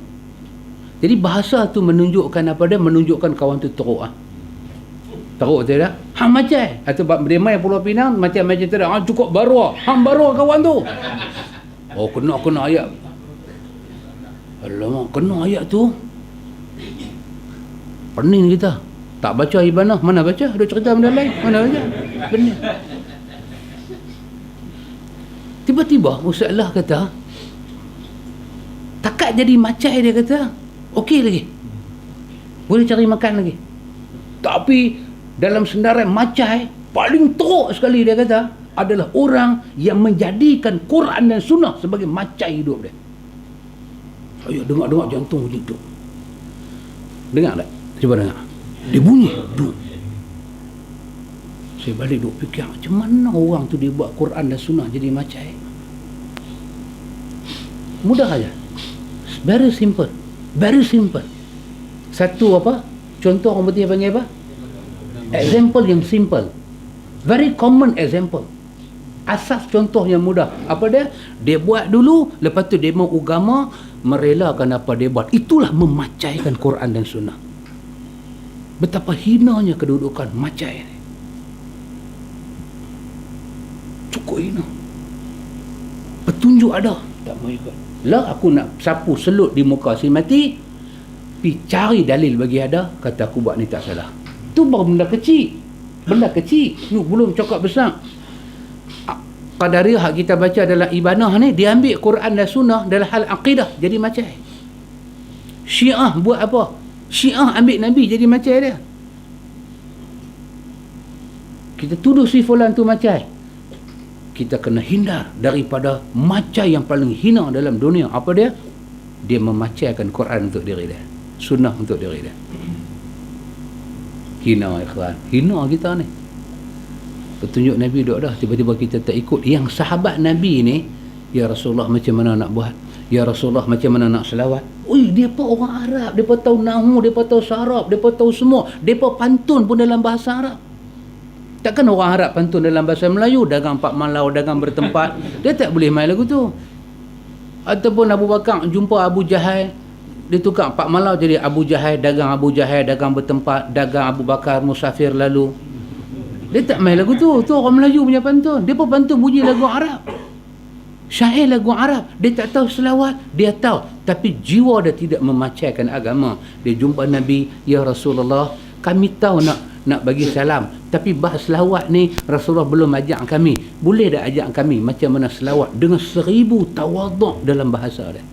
Jadi bahasa tu menunjukkan apa dia? Menunjukkan kawan tu teruk ah. Teruk betul tak? Hang macai. Atau dia mai Pulau Pinang macam tu dah. Cukup baru. Hang baru kawan tu. Oh kena ayat. Alamak, kena ayat tu. Pening kita. Tak baca Ibanah, mana baca? Ada cerita benda lain, mana baca? Benar. Tiba-tiba Ustaz Allah kata, takat jadi macai dia kata. Okey lagi. Boleh cari makan lagi. Tapi dalam senarai macai, paling teruk sekali dia kata, adalah orang yang menjadikan Quran dan Sunnah sebagai macai hidup dia. Saya dengar jantung macam tu. Dengar tak? Cuba dengar. Dia bunyi. Duk. Saya balik duk fikir, macam mana orang tu dia buat Quran dan Sunnah jadi macai? Mudah aja. Very simple. Very simple. Satu apa? Contoh orang putih panggil apa? Example yang simple. Very common example. Asas contoh yang mudah. Apa dia? Dia buat dulu, lepas tu dia mau agama, merelakan apa dia buat. Itulah memacaikan Quran dan Sunnah. Betapa hinanya kedudukan macai ni. Cukup hina. Petunjuk ada, tak mau ikut. Lah aku nak sapu selut di muka si mati, pi cari dalil bagi ada, kata aku buat ni tak salah. Tu baru benda kecil. Benda kecil. Ni belum cakap besar. Qadariyah hak kita baca dalam ibanah ni, dia ambil Quran dan Sunnah dalam hal akidah jadi macam. Syiah buat apa? Syiah ambil Nabi jadi macam dia. Kita tuduh si fulan tu macam. Kita kena hindar daripada macam yang paling hina dalam dunia. Apa dia? Dia memacaikan Quran untuk diri dia, Sunnah untuk diri dia. Hina ikhwan. Hina kita ni. Petunjuk Nabi duk dah, tiba-tiba kita tak ikut. Yang sahabat Nabi ni, ya Rasulullah macam mana nak buat? Ya Rasulullah macam mana nak selawat? Ui, dia pun orang Arab, dia pun tahu nahu, dia pun tahu sarab, dia pun tahu semua. Dia pun pantun pun dalam bahasa Arab. Takkan orang Arab pantun dalam bahasa Melayu, dagang pak malau, dagang bertempat. Dia tak boleh main lagu tu. Ataupun Abu Bakar jumpa Abu Jahal, dia tukar pak malau jadi Abu Jahal, dagang bertempat, dagang Abu Bakar musafir lalu. Dia tak main lagu tu. Tu orang Melayu punya pantun. Dia pun pantun bunyi lagu Arab. Syair lagu Arab. Dia tak tahu selawat. Dia tahu. Tapi jiwa dia tidak memacaikan agama. Dia jumpa Nabi, ya Rasulullah, kami tahu nak bagi salam. Tapi bahas selawat ni Rasulullah belum ajak kami. Boleh dah ajak kami macam mana selawat dengan 1000 tawaduk dalam bahasa dia.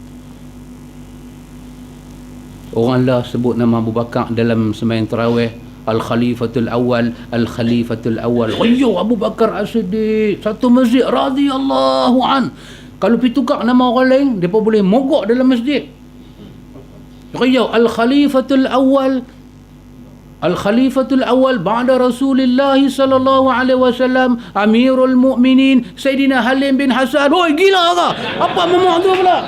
Orang lah sebut nama Abu Bakar dalam sembahyang tarawih. Al-Khalifatul Awal, Al-Khalifatul Awal. Ayuh, Abu Bakar As-Siddiq, satu masjid radhiyallahu an. Kalau pergi tukar nama orang lain, mereka boleh mogok dalam masjid. Ayuh, Al-Khalifatul Awal, Al-Khalifatul Awal ba'da Rasulullah sallallahu alaihi wasallam, Amirul Mukminin Sayyidina Halim bin Hasan. Oi, gila ke? Apa memang tu pula?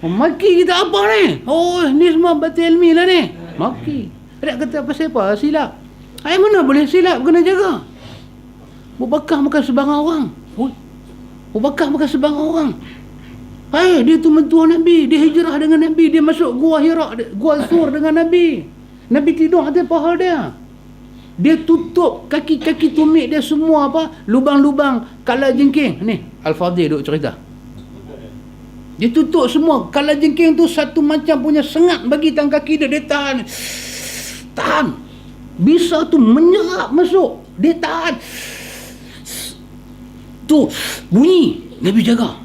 Maki kita apa ni? Oh, ni semua batil ilmi lah ni. Maki. Dia kata pasal apa? Silap. Ai mana boleh silap, kena jaga. Abu Bakar bukan sebarang orang. Abu Bakar bukan sebarang orang. Hai, dia tu mentua Nabi, dia hijrah dengan Nabi, dia masuk gua Hira, gua Sur dengan Nabi. Nabi tidur atas paha dia. Dia tutup kaki-kaki tumit dia semua apa? Lubang-lubang kala jengking. Ni Al-Fadhil duk cerita. Dia tutup semua. Kala jengking tu satu macam punya sengat bagi tangan kaki dia. Dia tahan. Tahan. Bisa tu menyerap masuk. Dia tahan. Tu bunyi. Nabi jaga.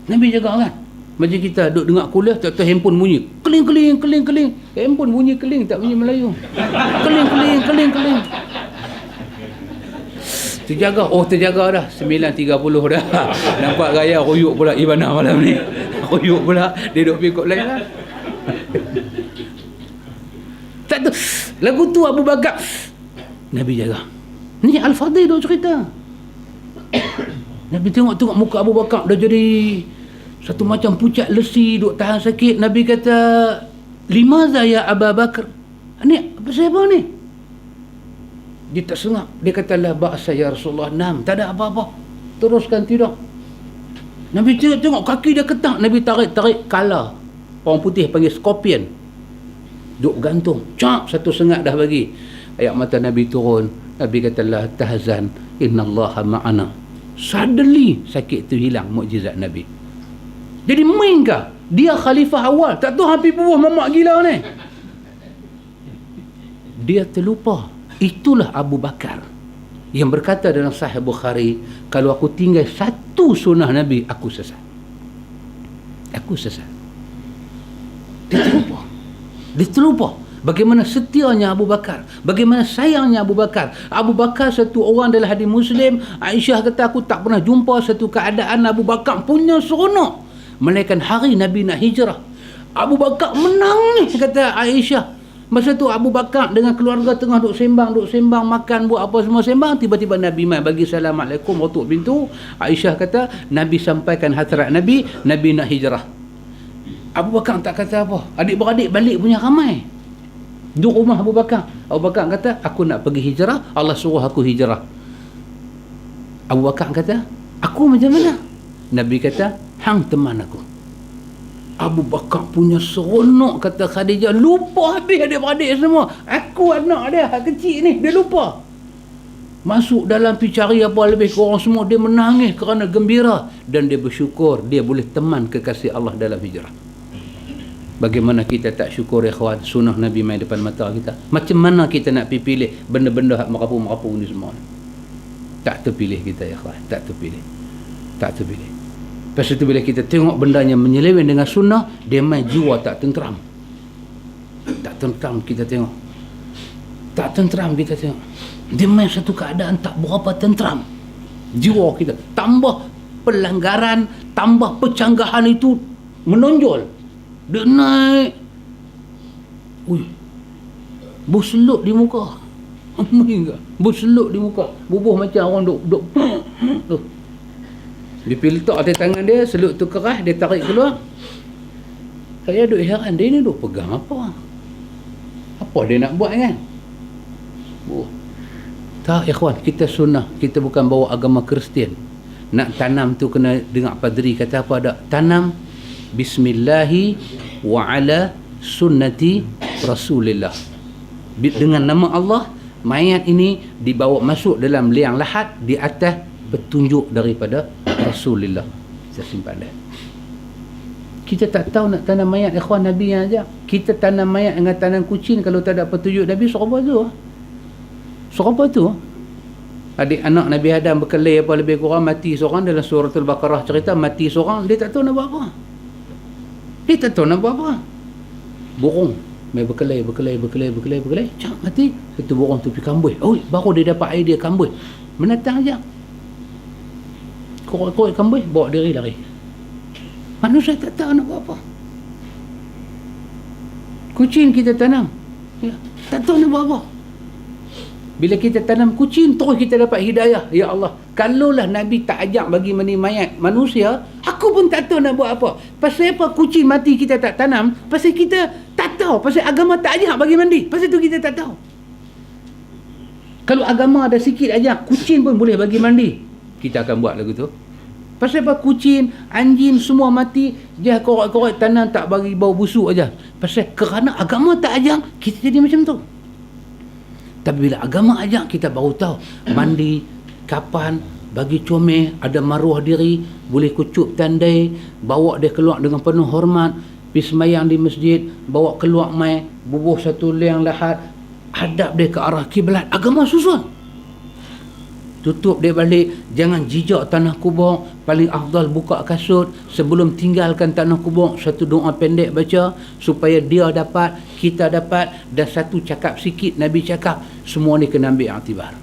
Nabi jaga kan. Macam kita duduk dengar kuliah, tak tahu handphone bunyi. Keling, keling, keling, keling. Handphone bunyi keling, tak bunyi Melayu. Keling, keling, keling, keling. Terjaga. Oh, terjaga dah. 9.30 dah. Nampak gaya royuk pula Ibanah malam ni. Royuk pula. Dia duduk pikuk lain lah. Tak tu. Lagu tu Abu Bakar. Nabi jaga. Ni Al-Fadhil duk cerita. Nabi tengok muka Abu Bakar dah jadi satu macam pucat lesi, duk tahan sakit. Nabi kata, "Limaza ya Abu Bakar?" Ni apa siapa ni? Dia tak sengak. Dia kata, "La ba'sa ya Rasulullah." Nam, tak ada apa-apa. Teruskan tidur. Nabi tengok kaki dia ketak. Nabi tarik kala. Orang putih panggil scorpion. Duk gantung. Cap, satu sengat dah bagi. Ayat mata Nabi turun. Nabi kata, "La tahzan, innallaha ma'ana." Suddenly sakit tu hilang, mukjizat Nabi. Jadi mainkah dia khalifah awal? Tak tahu hampir bubuh mamak gila ni. Dia terlupa. Itulah Abu Bakar yang berkata dalam Sahih Bukhari, kalau aku tinggal satu sunnah Nabi, aku sesat. Aku sesat. Dia terlupa bagaimana setianya Abu Bakar, bagaimana sayangnya Abu Bakar. Abu Bakar satu orang dalam hadis Muslim, Aisyah kata aku tak pernah jumpa satu keadaan Abu Bakar punya seronok melainkan hari Nabi nak hijrah. Abu Bakar menangis, kata Aisyah. Masa tu Abu Bakar dengan keluarga tengah duk sembang, makan, buat apa semua sembang. Tiba-tiba Nabi mai bagi Assalamualaikum, tutup pintu. Aisyah kata, Nabi sampaikan hasrat Nabi nak hijrah. Abu Bakar tak kata apa. Adik-beradik balik punya ramai. Duduk rumah Abu Bakar. Abu Bakar kata, aku nak pergi hijrah, Allah suruh aku hijrah. Abu Bakar kata, aku macam mana? Nabi kata, hang teman aku. Abu Bakar punya seronok, kata Khadijah, lupa habis adik-beradik semua. Aku anak dia, kecil ni, dia lupa. Masuk dalam pergi cari apa lebih kurang semua, dia menangis kerana gembira dan dia bersyukur dia boleh teman kekasih Allah dalam hijrah. Bagaimana kita tak syukur ikhwan, sunnah Nabi main depan mata kita. Macam mana kita nak pilih benda-benda hak merapu-merapu ni semua? Tak terpilih kita ikhwan, tak terpilih. Lepas itu bila kita tengok benda yang menyeleweng dengan sunnah, dia main jiwa tak tenteram. Tak tenteram kita tengok. Dia main satu keadaan tak berapa tenteram. Jiwa kita. Tambah pelanggaran, tambah pecanggahan itu menonjol. Dia naik. Berselut di muka. Berselut di muka. Bubuh macam orang duk. Dia pergi letak atas tangan dia, selut tu keras, dia tarik keluar. Saya duk heran, dia ni duk pegang apa? Apa dia nak buat kan? Tak ikhwan, kita sunnah, kita bukan bawa agama Kristian. Nak tanam tu kena dengar padri kata apa dak? Tanam bismillahi wa ala sunnati Rasulillah. Dengan nama Allah, mayat ini dibawa masuk dalam liang lahat di atas petunjuk daripada Rasulullah. Saya simpan dia. Kita tak tahu nak tanam mayat ikhwan Nabi yang ajar. Kita tanam mayat dengan tanam kucing kalau tak ada petunjuk Nabi, serupa tu. Adik anak Nabi Adam berkelahi apa lebih kurang, mati seorang. Dalam suratul Baqarah cerita mati seorang, dia tak tahu nak buat apa. Burung mai berkelahi, cak mati. Satu burung tu pergi kambui. Baru dia dapat idea kambui. Menatang aja. Korek-korek kambui, bawa diri lari. Manusia tak tahu nak buat apa. Kucing kita tanam, tak tahu nak buat apa. Bila kita tanam kucing, terus kita dapat hidayah. Ya Allah, kalaulah Nabi tak ajak bagi mandi mayat manusia, aku pun tak tahu nak buat apa. Pasal apa kucing mati kita tak tanam? Pasal kita tak tahu. Pasal agama tak ajak bagi mandi. Pasal tu kita tak tahu. Kalau agama ada sikit ajak, kucing pun boleh bagi mandi, kita akan buat lagu tu. Pasal apa kucing, anjing semua mati, dia korek-korek tanam tak bagi bau busuk aja. Pasal kerana agama tak ajak, kita jadi macam tu. Tapi bila agama ajak, kita baru tahu mandi kapan, bagi comel, ada maruah diri, boleh kucup tandai, bawa dia keluar dengan penuh hormat, pergi semayang di masjid, bawa keluar mai, bubuh satu liang lahat, hadap dia ke arah kiblat. Agama susun. Tutup dia balik, jangan jijak tanah kubur. Paling afdal buka kasut, sebelum tinggalkan tanah kubur, satu doa pendek baca supaya dia dapat, kita dapat, dan satu cakap sikit Nabi cakap. Semua ni kena ambil iktibar.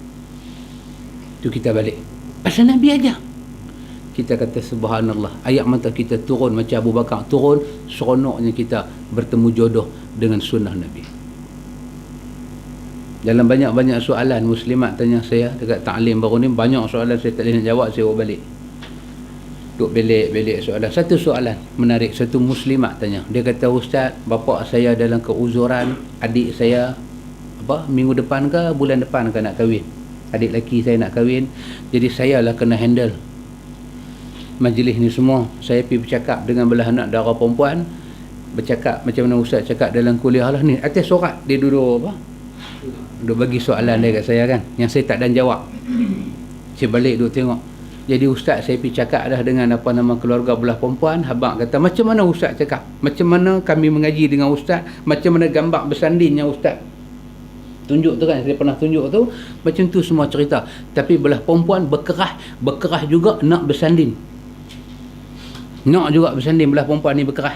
Tu kita balik. Pasal Nabi aja. Kita kata subhanallah, ayat mata kita turun macam Abu Bakar turun, seronoknya kita bertemu jodoh dengan sunnah Nabi. Dalam banyak-banyak soalan muslimat tanya saya dekat taklim baru ni, banyak soalan saya tak boleh nak jawab, saya buat balik. Duk belik soalan. Satu soalan menarik, satu muslimat tanya. Dia kata, Ustaz, bapa saya dalam keuzuran, adik saya minggu depan ke bulan depan ke nak kahwin. Adik lelaki saya nak kahwin. Jadi saya lah kena handle majlis ni semua. Saya pergi bercakap dengan belah anak dara perempuan, bercakap macam mana Ustaz cakap dalam kuliah lah ni. Atas surat dia duduk duk bagi soalan dia kat saya kan, yang saya tak dan jawab. Saya balik duk tengok. Jadi Ustaz saya pergi cakap dah dengan keluarga belah perempuan. Habang kata, macam mana Ustaz cakap? Macam mana kami mengaji dengan Ustaz? Macam mana gambar bersandinnya Ustaz? Tunjuk tu kan, saya pernah tunjuk tu. Macam tu semua cerita. Tapi belah perempuan berkerah juga nak bersanding. Nak juga bersanding, belah perempuan ni berkerah.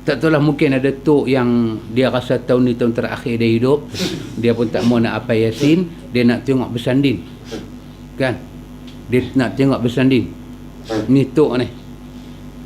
Tak tahulah, mungkin ada tok yang dia rasa tahun ni tahun terakhir dia hidup, dia pun tak mau nak apa Yasin, dia nak tengok bersanding. Kan? Dia nak tengok bersanding. Ni tok ni.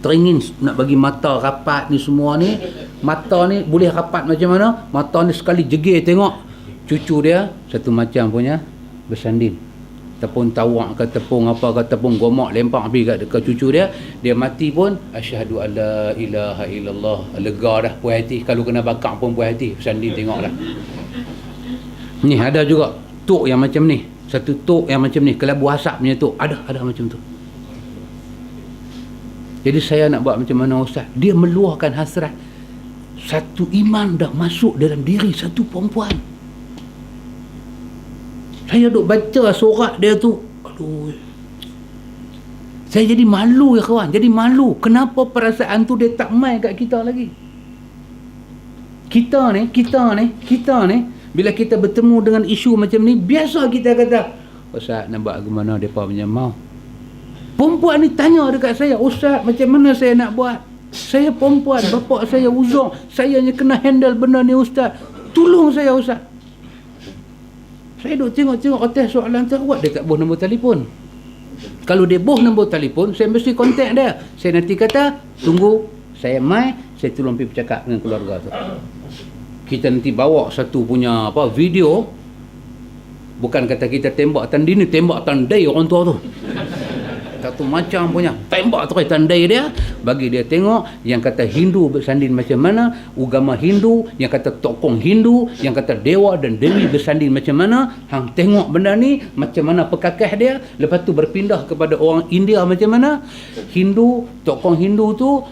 Teringin nak bagi mata rapat ni semua ni. Mata ni boleh rapat macam mana? Mata ni sekali jegir tengok cucu dia satu macam punya bersanding. Tepung tawak ke tepung apa ke tepung gomak lempang habis kat cucu dia, dia mati pun asyhadu alla ilaha illallah, lega dah puas hati. Kalau kena bakar pun puas hati, bersanding tengoklah. Ni ada juga tok yang macam ni, satu tok yang macam ni, kelabu asap punya tok, ada macam tu. Jadi saya nak buat macam mana ustaz? Dia meluahkan hasrat satu iman dah masuk dalam diri satu perempuan. Saya duk baca sorak dia tu, aduh, saya jadi malu ya kawan, jadi malu. Kenapa perasaan tu dia tak main kat kita lagi? Kita ni bila kita bertemu dengan isu macam ni, biasa kita kata, ustaz nak buat bagaimana mereka punya mau. Perempuan ni tanya dekat saya, ustaz macam mana saya nak buat? Saya perempuan, bapak saya uzur, saya yang kena handle benda ni ustaz, tolong saya ustaz. Saya duk tengok atas soalan terawat dekat boh nombor telefon. Kalau dia boh nombor telefon, saya mesti kontak dia. Saya nanti kata, tunggu, saya mai, saya tolong pergi bercakap dengan keluarga tu. Kita nanti bawa satu punya video. Bukan kata kita tembak tandai ni, tembak tandai orang tua tu. Satu macam punya tembak terus tandai dia, bagi dia tengok yang kata Hindu bersanding macam mana, agama Hindu, yang kata tokoh Hindu, yang kata dewa dan dewi bersanding macam mana. Hang tengok benda ni macam mana pekakah dia. Lepas tu berpindah kepada orang India macam mana. Hindu, tokoh Hindu tu,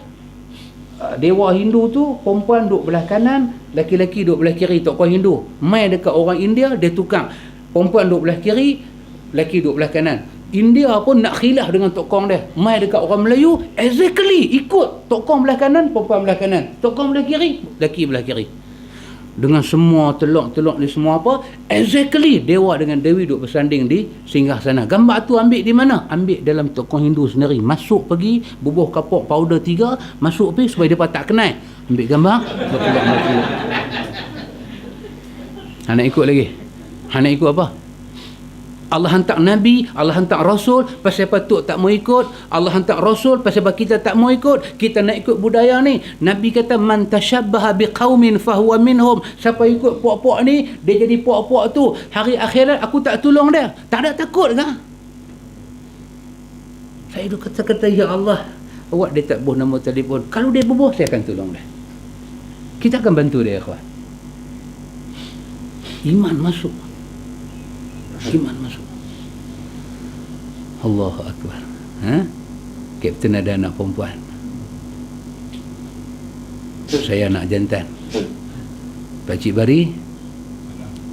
dewa Hindu tu, perempuan duduk belah kanan, laki-laki duduk belah kiri. Tokoh Hindu mai dekat orang India, dia tukar, perempuan duduk belah kiri, laki duduk belah kanan. India pun nak khilaf dengan tokong dia, mai dekat orang Melayu, exactly ikut tokong belah kanan, perempuan belah kanan, tokong belah kiri, laki belah kiri. Dengan semua telok ni semua apa, exactly dewa dengan dewi duduk bersanding di singgah sana. Gambar tu ambil di mana? Ambil dalam tokong Hindu sendiri. Masuk pergi, bubuh kapok powder 3, masuk pergi supaya dia tak kenal. Ambil gambar, nak ikut lagi. Nak ikut apa? Allah hantar Nabi, Allah hantar Rasul, pasal apa tu tak mau ikut? Allah hantar Rasul, pasal apa kita tak mau ikut? Kita nak ikut budaya ni. Nabi kata, man tashabbaha biqaumin fahuwa minhum. Siapa ikut puak-puak ni, dia jadi puak-puak tu. Hari akhirat aku tak tolong dia. Tak ada takut kah? Saya duk kata-kata, ya Allah, awak dia tak buh nombor telefon. Kalau dia bubuh, saya akan tolong dia. Kita akan bantu dia, kawan. Iman masuk. Iman masuk. Allahu Akbar. Kapten ada anak perempuan, saya anak jantan. Pakcik Bari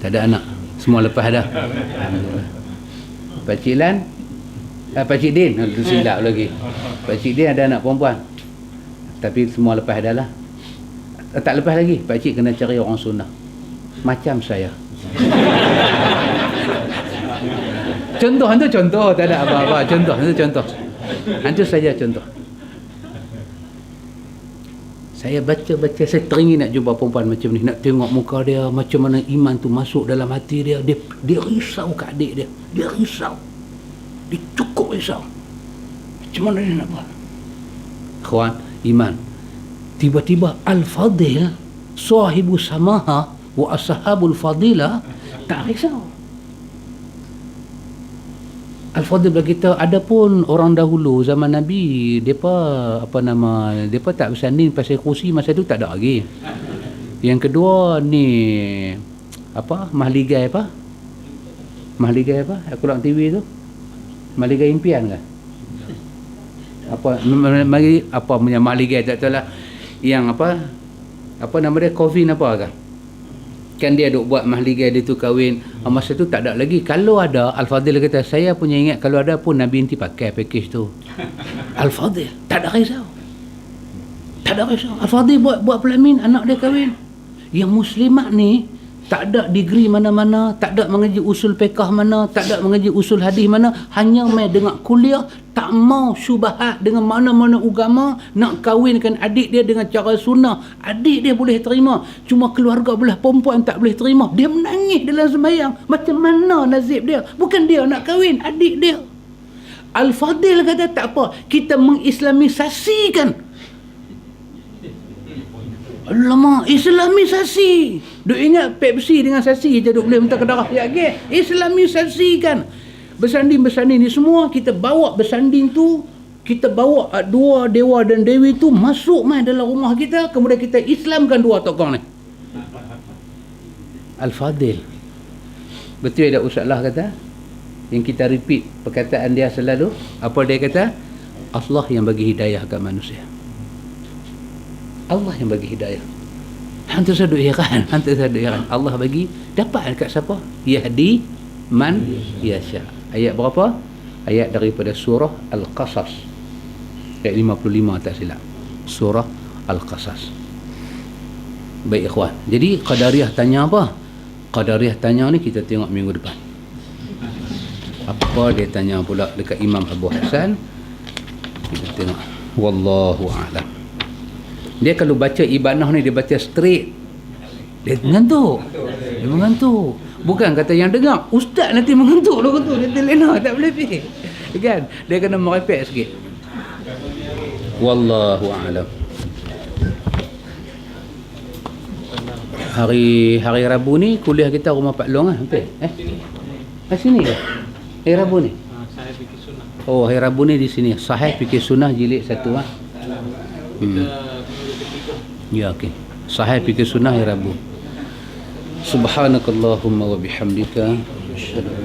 tak ada anak, semua lepas dah. Pakcik Lan, Pakcik Din tu silap lagi. Pakcik Din ada anak perempuan, tapi semua lepas dah lah. Tak lepas lagi. Pakcik kena cari orang sunnah macam saya. Contoh, tak ada apa-apa. Contoh. Itu saja contoh. Saya baca, saya teringin nak jumpa perempuan macam ni, nak tengok muka dia, macam mana iman tu masuk dalam hati dia. Dia risau ke adik dia. Dia risau. Dia cukup risau. Macam mana dia nak buat? Kawan, iman. Tiba-tiba Al-Fadil, sahibu samaha wa ashabul fadilah, tak risau. Al-Fadil berkata, ada pun orang dahulu zaman Nabi, depa tak bersanding pasal kursi, masa tu tak ada lagi. Yang kedua ni mahligai apa? Aku tengok TV tu. Mahligai impian ke? Mahligai tak tahu lah. Yang apa nama dia, Covid apa ke? Kan dia duk buat mahligai dia tu kahwin. Masa tu tak ada lagi. Kalau ada, Al-Fadil kata, saya punya ingat kalau ada pun Nabi nanti pakai package tu. Al-Fadil tak ada risau. Al-Fadil buat pelamin, anak dia kahwin. Yang muslimat ni tak ada degree mana-mana, tak ada mengaji usul fiqh mana, tak ada mengaji usul hadis mana, hanya main dengan kuliah, tak mau syubhat dengan mana-mana agama, nak kahwinkan adik dia dengan cara sunnah, adik dia boleh terima, cuma keluarga belah perempuan tak boleh terima. Dia menangis dalam sembahyang. Macam mana nasib dia? Bukan dia nak kahwin, adik dia. Al-Fadil kata tak apa, kita mengislamisasikan. Alamak, islamisasi. Duk ingat Pepsi dengan sasi je duk boleh minta ke darah ya ke? Islamisasikan. Bersanding-bersanding ni semua kita bawa bersanding tu, kita bawa dua dewa dan dewi tu masuk mai dalam rumah kita, kemudian kita Islamkan dua tokoh ni. Al-Fadil. Betul tak Ustaz Allah kata? Yang kita repeat perkataan dia selalu, apa dia kata? Allah yang bagi hidayah kat manusia. Allah yang bagi hidayah. Hantu saduk heran, Allah bagi dapat dekat siapa? Yahdi man yasha. Ayat berapa? Ayat daripada surah Al-Qasas. Ayat 55 tak silap. Surah Al-Qasas. Baik ikhwan. Jadi Qadariyah tanya apa? Qadariyah tanya ni kita tengok minggu depan. Apa dia tanya pula dekat Imam Abu Hasan? Kita tengok. Wallahu a'lam. Dia kalau baca ibanah ni dia baca straight. Dia mengantuk. Dia mengantuk. Bukan kata yang dengar, ustaz nanti mengantuk lah tu. Dia terlena, tak boleh pergi. Kan? Dia kena merepek sikit. Wallahu a'lam. Hari Rabu ni kuliah kita rumah Pak Long hampir. Sini ke? Hari Rabu ni. Sahih Fikih Sunnah. Oh, hari Rabu ni di sini. Sahih Fikih Sunnah jilid 1 ah. Ya, okey. Sahih Fikih Sunnah hari Rabu. Subhanakallahumma wa bihamdika.